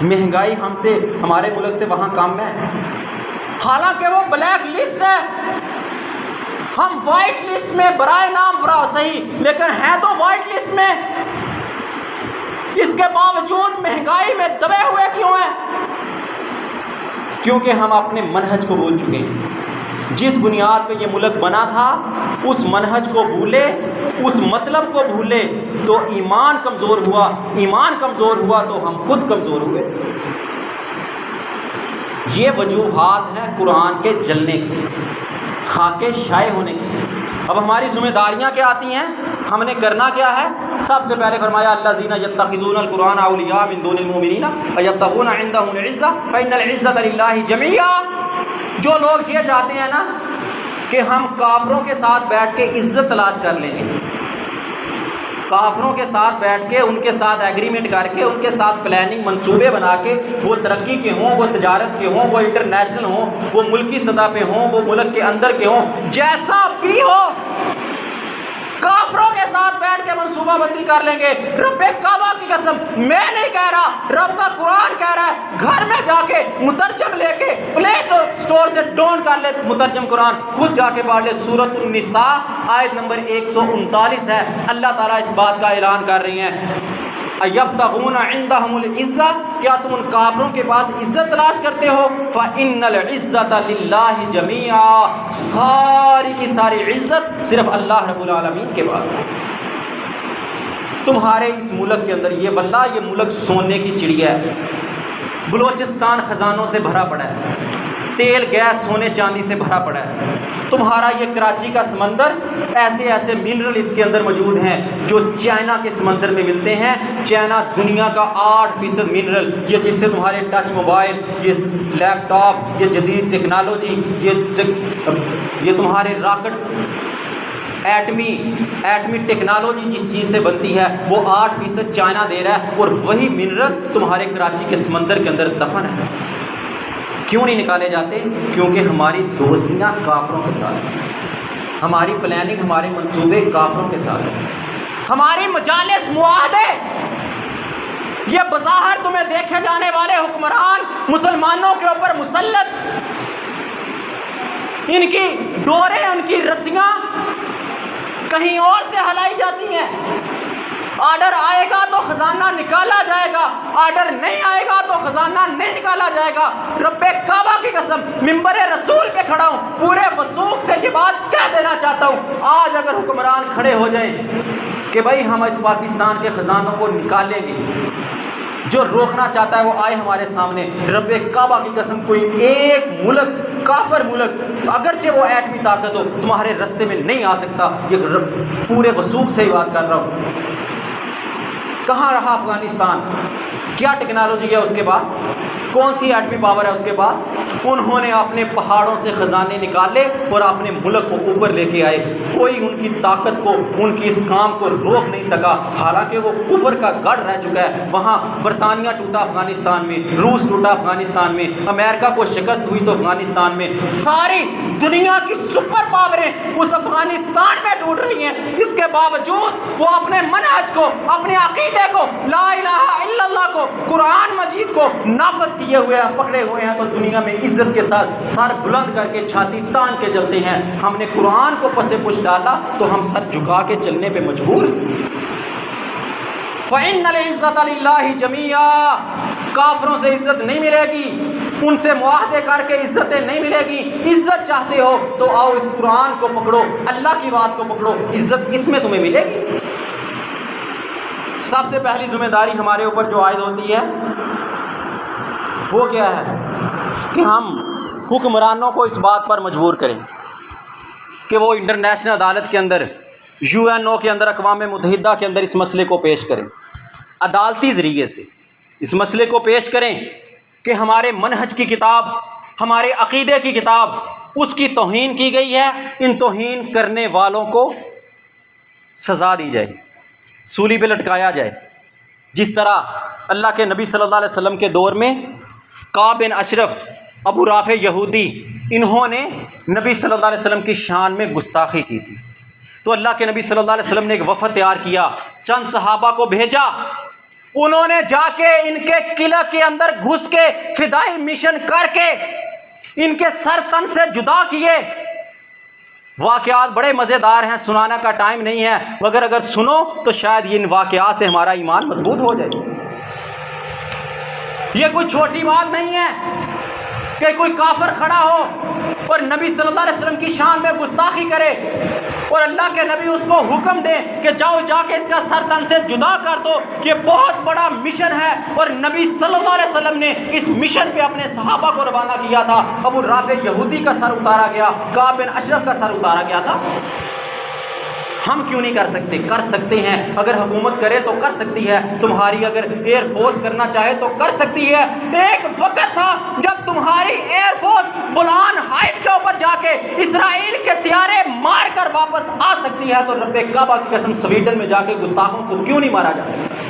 مہنگائی ہم سے، ہمارے ملک سے وہاں کم ہے، حالانکہ وہ بلیک لسٹ ہے، ہم وائٹ لسٹ میں برائے نام صحیح، لیکن ہیں تو وائٹ لسٹ میں۔ اس کے باوجود مہنگائی میں دبے ہوئے کیوں ہیں؟ کیونکہ ہم اپنے منہج کو بھول چکے ہیں۔ جس بنیاد پہ یہ ملک بنا تھا اس منہج کو بھولے، اس مطلب کو بھولے تو ایمان کمزور ہوا، ایمان کمزور ہوا تو ہم خود کمزور ہوئے۔ یہ وجوہات ہیں قرآن کے جلنے کی، خاکے شائع ہونے کی۔ اب ہماری ذمہ داریاں کیا آتی ہیں، ہم نے کرنا کیا ہے؟ سب سے پہلے فرمایا الذین یتخذون القرآن اولیاء من دون المؤمنین ویبتغون عندهم العزۃ فإن العزۃ للہ جمیعا۔ جو لوگ یہ چاہتے ہیں نا کہ ہم کافروں کے ساتھ بیٹھ کے عزت تلاش کر لیں گے، کافروں کے ساتھ بیٹھ کے ان کے ساتھ ایگریمنٹ کر کے ان کے ساتھ پلاننگ منصوبے بنا کے، وہ ترقی کے ہوں، وہ تجارت کے ہوں، وہ انٹرنیشنل ہوں، وہ ملکی سطح پہ ہوں، وہ ملک کے اندر کے ہوں، جیسا بھی ہو، کافروں کے ساتھ بیٹھ کے منصوبہ بندی کر لیں گے۔ رب کعبہ کی قسم، میں نہیں کہہ رہا، رب کا قرآن کہہ رہا ہے، گھر میں جا کے مترجم لے کے پلے اسٹور سے ڈاؤن کر لے مترجم قرآن، خود جا کے پڑھ لے۔ سورۃ النساء آیت نمبر 139 ہے، اللہ تعالیٰ اس بات کا اعلان کر رہی ہیں، ایبتغون عندهم العزۃ، کیا تم ان کافروں کے پاس عزت تلاش کرتے ہو؟ فإن العزۃ للہ جمیعا، ساری کی ساری عزت صرف اللہ رب العالمین کے پاس ہے۔ تمہارے اس ملک کے اندر یہ واللہ یہ ملک سونے کی چڑیا ہے، بلوچستان خزانوں سے بھرا پڑا ہے، تیل گیس سونے چاندی سے بھرا پڑا ہے. تمہارا یہ کراچی کا سمندر ایسے ایسے منرل اس کے اندر موجود ہیں جو چائنا کے سمندر میں ملتے ہیں. چائنا دنیا کا 8% منرل، یہ جس سے تمہارے ٹچ موبائل، یہ لیپ ٹاپ، یہ جدید ٹیکنالوجی، یہ تمہارے راکٹ، ایٹمی ٹیکنالوجی جس چیز سے بنتی ہے وہ 8% چائنا دے رہا ہے، اور وہی منرل تمہارے کراچی کے سمندر کے اندر دفن ہے. کیوں نہیں نکالے جاتے؟ کیونکہ ہماری دوستیاں کافروں کے ساتھ ہیں، ہماری پلاننگ، ہمارے منصوبے کافروں کے ساتھ ہیں، ہماری مجالس، معاہدے. یہ بظاہر تمہیں دیکھے جانے والے حکمران مسلمانوں کے اوپر مسلط، ان کی ڈوریں، ان کی رسیاں کہیں اور سے ہلائی جاتی ہیں. آرڈر آئے گا تو خزانہ نکالا جائے گا، آرڈر نہیں آئے گا تو خزانہ نہیں نکالا جائے گا. رب کعبہ کی قسم منبر رسول پہ کھڑا ہوں، پورے وثوق سے یہ بات کہہ دینا چاہتا ہوں، آج اگر حکمران کھڑے ہو جائیں کہ بھائی ہم اس پاکستان کے خزانوں کو نکالیں گے، جو روکنا چاہتا ہے وہ آئے ہمارے سامنے. رب کعبہ کی قسم کوئی ایک ملک، کافر ملک، اگرچہ وہ ایٹمی طاقت ہو، تمہارے رستے میں نہیں آ سکتا. یہ پورے وثوق سے ہی بات کر رہا ہوں. کہاں رہا افغانستان؟ کیا ٹیکنالوجی ہے اس کے پاس؟ کون سی ایٹمی پاور ہے اس کے پاس؟ انہوں نے اپنے پہاڑوں سے خزانے نکالے اور اپنے ملک کو اوپر لے کے آئے. کوئی ان کی طاقت کو، ان کی اس کام کو روک نہیں سکا. حالانکہ وہ کفر کا گڑھ رہ چکا ہے. وہاں برطانیہ ٹوٹا افغانستان میں، روس ٹوٹا افغانستان میں، امریکہ کو شکست ہوئی تو افغانستان میں. ساری دنیا کی سپر پاوریں اس افغانستان میں ٹوٹ رہی ہیں. اس کے باوجود وہ اپنے منہج کو، اپنے عقیدے کو، لا الہ الا اللہ کو، قرآن مجید کو نافذ کیے ہوئے ہیں، پکڑے ہوئے ہیں. تو دنیا میں عزت کے ساتھ سر بلند کر کے، چھاتی تان کے چلتے ہیں. ہم نے قرآن کو پس پش ڈالا تو ہم سر جھکا کے چلنے پہ مجبور ہیں. فَإِنَّ الْعِزَّةَ لِلَّهِ جَمِيعًا. کافروں سے عزت نہیں ملے گی، ان سے معاہدے کر کے عزتیں نہیں ملے گی. عزت چاہتے ہو تو آؤ اس قرآن کو پکڑو، اللہ کی بات کو پکڑو، عزت اس میں تمہیں ملے گی. سب سے پہلی ذمہ داری ہمارے اوپر جو عائد ہوتی ہے وہ کیا ہے کہ ہم حکمرانوں کو اس بات پر مجبور کریں کہ وہ انٹرنیشنل عدالت کے اندر، UN کے اندر، اقوام متحدہ کے اندر اس مسئلے کو پیش کریں، عدالتی ذریعے سے اس مسئلے کو پیش کریں کہ ہمارے منہج کی کتاب، ہمارے عقیدے کی کتاب، اس کی توہین کی گئی ہے. ان توہین کرنے والوں کو سزا دی جائے، سولی پہ لٹکایا جائے. جس طرح اللہ کے نبی صلی اللہ علیہ وسلم کے دور میں کعب بن اشرف، ابو رافع یہودی، انہوں نے نبی صلی اللہ علیہ وسلم کی شان میں گستاخی کی تھی. تو اللہ کے نبی صلی اللہ علیہ وسلم نے ایک وفد تیار کیا، چند صحابہ کو بھیجا. انہوں نے جا کے ان کے قلعہ کے اندر گھس کے فدائی مشن کر کے ان کے سر تن سے جدا کیے. واقعات بڑے مزیدار ہیں، سنانا کا ٹائم نہیں ہے، مگر اگر سنو تو شاید ان واقعات سے ہمارا ایمان مضبوط ہو جائے. یہ کوئی چھوٹی بات نہیں ہے کہ کوئی کافر کھڑا ہو اور نبی صلی اللہ علیہ وسلم کی شان میں گستاخی کرے اور اللہ کے نبی اس کو حکم دیں کہ جاؤ جا کے اس کا سر تن سے جدا کر دو. یہ بہت بڑا مشن ہے اور نبی صلی اللہ علیہ وسلم نے اس مشن پہ اپنے صحابہ کو روانہ کیا تھا. ابو رافع یہودی کا سر اتارا گیا، کعب بن اشرف کا سر اتارا گیا تھا. ہم کیوں نہیں کر سکتے؟ کر سکتے ہیں. اگر حکومت کرے تو کر سکتی ہے. تمہاری اگر ایئر فورس کرنا چاہے تو کر سکتی ہے. ایک وقت تھا جب تمہاری ایئر فورس بولان ہائٹ کے اوپر جا کے اسرائیل کے طیارے مار کر واپس آ سکتی ہے. تو رب کعبہ کی قسم سویڈن میں جا کے گستاخوں کو کیوں نہیں مارا جا سکتا؟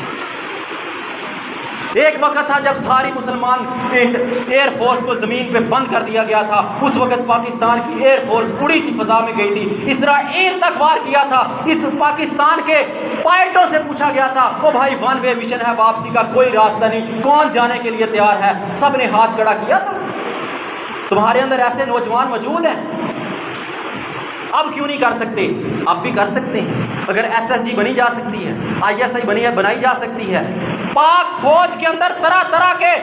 ایک وقت تھا جب ساری مسلمان ایئر فورس کو زمین پہ بند کر دیا گیا تھا. اس وقت پاکستان کی ایئر فورس اڑی تھی، فضا میں گئی تھی، اسرائیل تک وار کیا تھا. اس پاکستان کے پائلٹوں سے پوچھا گیا تھا، او بھائی ون وے مشن ہے، واپسی کا کوئی راستہ نہیں، کون جانے کے لیے تیار ہے؟ سب نے ہاتھ کھڑا کیا تھا. تمہارے اندر ایسے نوجوان موجود ہیں. اب کیوں نہیں کر سکتے؟ اب بھی کر سکتے ہیں. اگر SSG بنی جا سکتی ہے، ISI بنائی جا سکتی ہے، پاک فوج کے اندر طرح طرح کے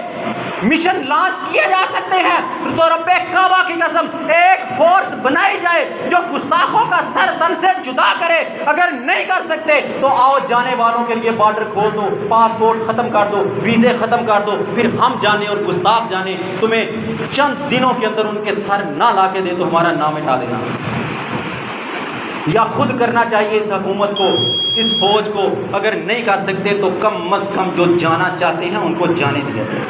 مشن لانچ کیے جا سکتے ہیں. تو رب کعبہ کی قسم ایک فورس بنائی جائے جو گستاخوں کا سر تن سے جدا کرے. اگر نہیں کر سکتے تو آؤ جانے والوں کے لیے بارڈر کھول دو, پاسپورٹ ختم کر دو, ویزے ختم کر دو, پھر ہم جانے اور گستاخ جانے تمہیں چند دنوں کے اندر ان کے سر نہ لا کے دے تو ہمارا نام مٹا دینا. یا خود کرنا چاہیے اس حکومت کو, اس فوج کو. اگر نہیں کر سکتے تو کم از کم جو جانا چاہتے ہیں ان کو جانے دیا جائے.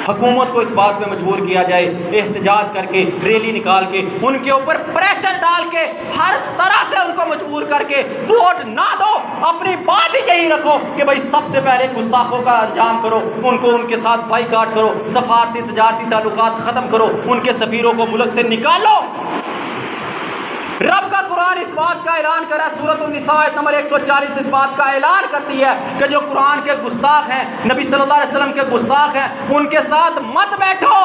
حکومت کو اس بات پہ مجبور کیا جائے, احتجاج کر کے, ریلی نکال کے, ان کے اوپر پریشر ڈال کے, ہر طرح سے ان کو مجبور کر کے ووٹ نہ دو. اپنی بات ہی یہی رکھو کہ بھائی سب سے پہلے گستاخوں کا انجام کرو, ان کے ساتھ بائیکاٹ کرو, سفارتی تجارتی تعلقات ختم کرو, ان کے سفیروں کو ملک سے نکالو. رب کا قرآن اس بات کا اعلان کرا, سورۃ النساء آیت نمبر 140 اس بات کا اعلان کرتی ہے کہ جو قرآن کے گستاخ ہیں, نبی صلی اللہ علیہ وسلم کے گستاخ ہیں, ان کے ساتھ مت بیٹھو,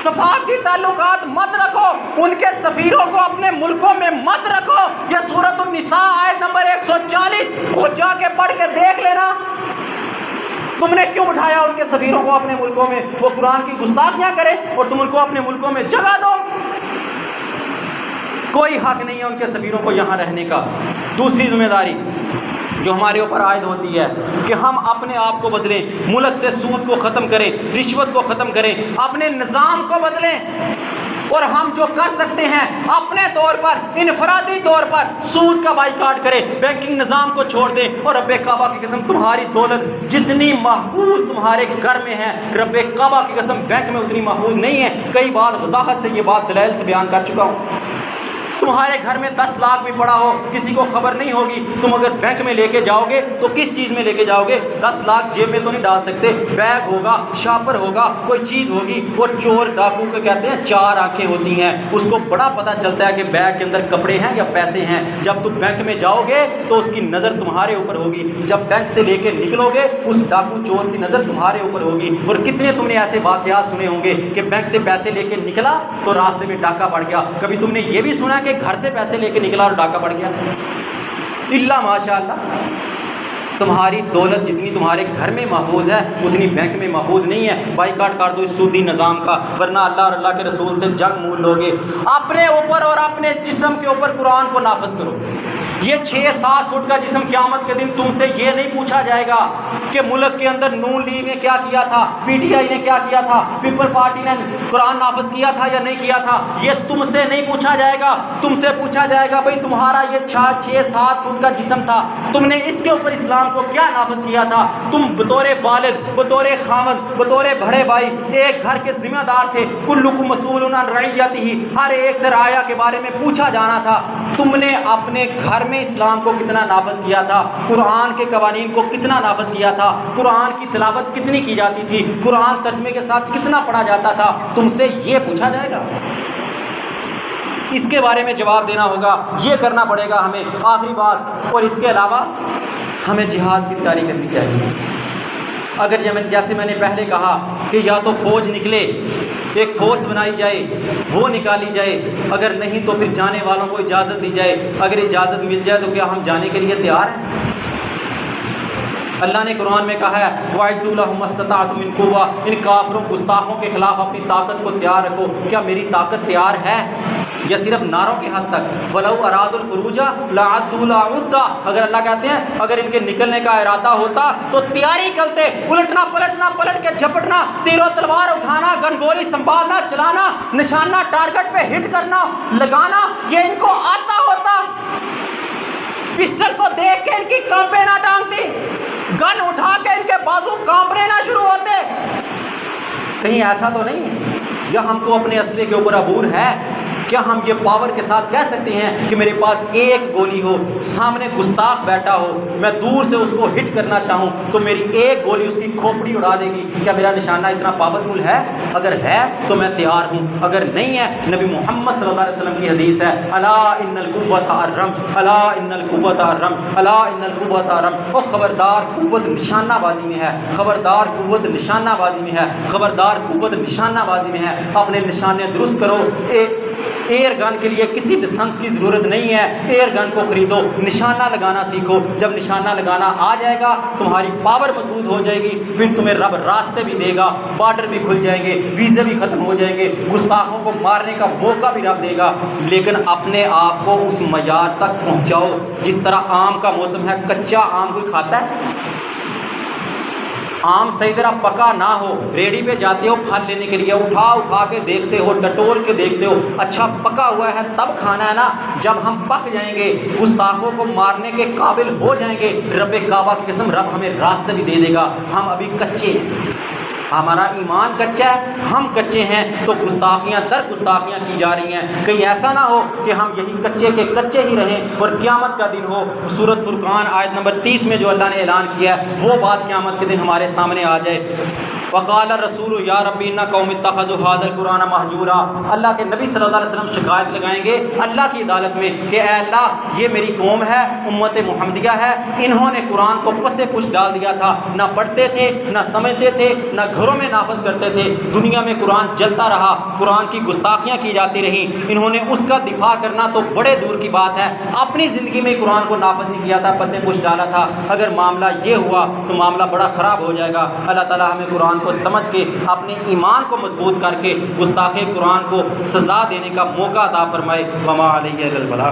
سفارتی تعلقات مت رکھو, ان کے سفیروں کو اپنے ملکوں میں مت رکھو. یہ سورۃ النساء آیت نمبر 140 خود جا کے پڑھ کے دیکھ لینا. تم نے کیوں بٹھایا ان کے سفیروں کو اپنے ملکوں میں؟ وہ قرآن کی گستاخیاں کرے اور تم ان کو اپنے ملکوں میں جگہ دو. کوئی حق نہیں ہے ان کے سفیروں کو یہاں رہنے کا. دوسری ذمہ داری جو ہمارے اوپر عائد ہوتی ہے کہ ہم اپنے آپ کو بدلیں, ملک سے سود کو ختم کریں, رشوت کو ختم کریں, اپنے نظام کو بدلیں. اور ہم جو کر سکتے ہیں اپنے طور پر, انفرادی طور پر سود کا بائیکاٹ کریں, بینکنگ نظام کو چھوڑ دیں. اور رب کعبہ کی قسم تمہاری دولت جتنی محفوظ تمہارے گھر میں ہے, رب کعبہ کی قسم بینک میں اتنی محفوظ نہیں ہے. کئی بار وضاحت سے یہ بات دلائل سے بیان کر چکا ہوں. تمہارے گھر میں 10 لاکھ بھی پڑا ہو, کسی کو خبر نہیں ہوگی. تم اگر بینک میں لے کے جاؤ گے تو کس چیز میں لے کے جاؤ گے؟ 10 لاکھ جیب میں تو نہیں ڈال سکتے, بیگ ہوگا, شاپر ہوگا, کوئی چیز ہوگی. اور چور ڈاکو کو کہتے ہیں 4 آنکھیں ہوتی ہیں, اس کو بڑا پتہ چلتا ہے کہ بیگ کے اندر کپڑے ہیں یا پیسے ہیں. جب تم بینک میں جاؤ گے تو اس کی نظر تمہارے اوپر ہوگی. جب بینک سے لے کے نکلو گے اس ڈاکو چور کی نظر تمہارے اوپر ہوگی. اور کتنے تم نے ایسے واقعات سنے ہوں گے کہ بینک سے پیسے لے کے نکلا تو راستے میں ڈاکہ پڑ گیا. کبھی تم نے یہ بھی سنا کہ گھر سے پیسے لے کے نکلا اور ڈاکہ پڑ گیا؟ اللہ ماشاء اللہ, تمہاری دولت جتنی تمہارے گھر میں محفوظ ہے اتنی بینک میں محفوظ نہیں ہے. بائیکاٹ کر دو اس سودی نظام کا, ورنہ اللہ اور اللہ کے رسول سے جنگ مول لوگے. اپنے اوپر اور اپنے جسم کے اوپر قرآن کو نافذ کرو. یہ 6-7 فٹ کا جسم قیامت کے دن تم سے یہ نہیں پوچھا جائے گا کہ ملک کے اندر نون لیگ نے کیا کیا تھا, پی ٹی آئی نے کیا کیا تھا, پیپل پارٹی نے قرآن نافذ کیا تھا یا نہیں کیا تھا. یہ تم سے نہیں پوچھا جائے گا. تم سے پوچھا جائے گا بھئی تمہارا یہ 6-7 فٹ کا جسم تھا, تم نے اس کے اوپر اسلام کو کیا نافذ کیا تھا. تم بطور والد, بطور خاوند, بطور بڑے بھائی ایک گھر کے ذمہ دار تھے. کلکم مسئول عن رعیتہ, ہر ایک سے رعایا کے بارے میں پوچھا جانا تھا. تم نے اپنے گھر میں اسلام کو کتنا نافذ کیا تھا, قرآن کے قوانین کو کتنا نافذ کیا تھا, قرآن کی تلاوت کتنی کی جاتی تھی, قرآن ترجمے کے ساتھ کتنا پڑھا جاتا تھا. تم سے یہ پوچھا جائے گا. اس کے بارے میں جواب دینا ہوگا, یہ کرنا پڑے گا ہمیں. آخری بات, اور اس کے علاوہ ہمیں جہاد کی تیاری کرنی چاہیے. اگر جیسے میں نے پہلے کہا کہ یا تو فوج نکلے, ایک فورس بنائی جائے, وہ نکالی جائے, اگر نہیں تو پھر جانے والوں کو اجازت دی جائے. اگر اجازت مل جائے تو کیا ہم جانے کے لیے تیار ہیں؟ اللہ نے قرآن میں کہا ہے وَأَعِدُّوا لَهُمْ مَا اسْتَطَعْتُم مِّن قُوَّةٍ, ان کافروں گستاخوں کے خلاف اپنی طاقت کو تیار رکھو. کیا میری طاقت تیار ہے یا صرف نعروں کے حد تک؟ وَلَوْ أَرَادُوا الْخُرُوجَ لَأَعَدُّوا لَهُ عُدَّةً, اگر اللہ کہتے ہیں اگر ان کے نکلنے کا ارادہ ہوتا تو تیاری کرتے. الٹنا پلٹنا, پلٹ کے جھپٹنا, تیر و تلوار اٹھانا, گن گولی سنبھالنا, چلانا, نشانہ ٹارگٹ پہ ہٹ کرنا, لگانا, یہ ان کو آتا ہوتا. پسٹل کو دیکھ کے ان کی کانپیں نہ ٹانگتی, گن اٹھا کے ان کے بازو کانپنے نہ شروع ہوتے. کہیں ایسا تو نہیں ہے یا ہم کو اپنے اسلحے کے اوپر عبور ہے؟ کیا ہم یہ پاور کے ساتھ کہہ سکتے ہیں کہ میرے پاس ایک گولی ہو, سامنے گستاخ بیٹھا ہو, میں دور سے اس کو ہٹ کرنا چاہوں تو میری ایک گولی اس کی کھوپڑی اڑا دے گی؟ کیا میرا نشانہ اتنا پاورفل ہے؟ اگر ہے تو میں تیار ہوں, اگر نہیں ہے نبی محمد صلی اللہ علیہ وسلم کی حدیث ہے الا ان القوۃ الرمح, الا ان القوۃ الرمح, الا ان القوۃ الرمح. او خبردار قوت نشانہ بازی میں ہے, خبردار قوت نشانہ بازی میں ہے, خبردار قوت نشانہ بازی میں ہے. اپنے نشانے درست کرو. ایئر گن کے لیے کسی لائسنس کی ضرورت نہیں ہے، ایئر گن کو خریدو، نشانہ لگانا سیکھو، جب نشانہ لگانا آ جائے گا تمہاری پاور مضبوط ہو جائے گی، پھر تمہیں رب راستے بھی دے گا، بارڈر بھی کھل جائیں گے، ویزے بھی ختم ہو جائیں گے، گستاخوں کو مارنے کا موقع بھی رب دے گا۔ لیکن اپنے آپ کو اس معیار تک پہنچاؤ جس طرح آم کا موسم ہے، کچا آم کوئی کھاتا ہے؟ آم صحیح طرح پکا نہ ہو، ریڑھی پہ جاتے ہو پھل لینے کے لیے، اٹھا کے دیکھتے ہو، ٹٹول کے دیکھتے ہو، اچھا پکا ہوا ہے تب کھانا ہے نا۔ جب ہم پک جائیں گے، گستاخوں کو مارنے کے قابل ہو جائیں گے، رب کعبہ کی قسم رب ہمیں راستہ بھی دے دے گا۔ ہم ابھی کچے ہیں، ہمارا ایمان کچا ہے، ہم کچے ہیں تو گستاخیاں در گستاخیاں کی جا رہی ہیں۔ کہیں ایسا نہ ہو کہ ہم یہی کچے کے کچے ہی رہیں اور قیامت کا دن ہو، سورۃ فرقان آیت نمبر 30 میں جو اللہ نے اعلان کیا ہے وہ بات قیامت کے دن ہمارے سامنے آ جائے۔ وقال الرسول یا ربی ان قوم اتخذوا هذا القرآن مہجورا، اللہ کے نبی صلی اللہ علیہ وسلم شکایت لگائیں گے اللہ کی عدالت میں کہ اے اللہ یہ میری قوم ہے، امت محمدیہ ہے، انہوں نے قرآن کو پس پش ڈال دیا تھا، نہ پڑھتے تھے، نہ سمجھتے تھے، نہ گھروں میں نافذ کرتے تھے، دنیا میں قرآن جلتا رہا، قرآن کی گستاخیاں کی جاتی رہیں، انہوں نے اس کا دفاع کرنا تو بڑے دور کی بات ہے، اپنی زندگی میں قرآن کو نافذ نہیں کیا تھا، پس پش ڈالا تھا۔ اگر معاملہ یہ ہوا تو معاملہ بڑا خراب ہو جائے گا۔ اللہ تعالیٰ ہمیں قرآن کو سمجھ کے اپنے ایمان کو مضبوط کر کے گستاخ قرآن کو سزا دینے کا موقع عطا فرمائے۔ وما علیہ الا البلاغ۔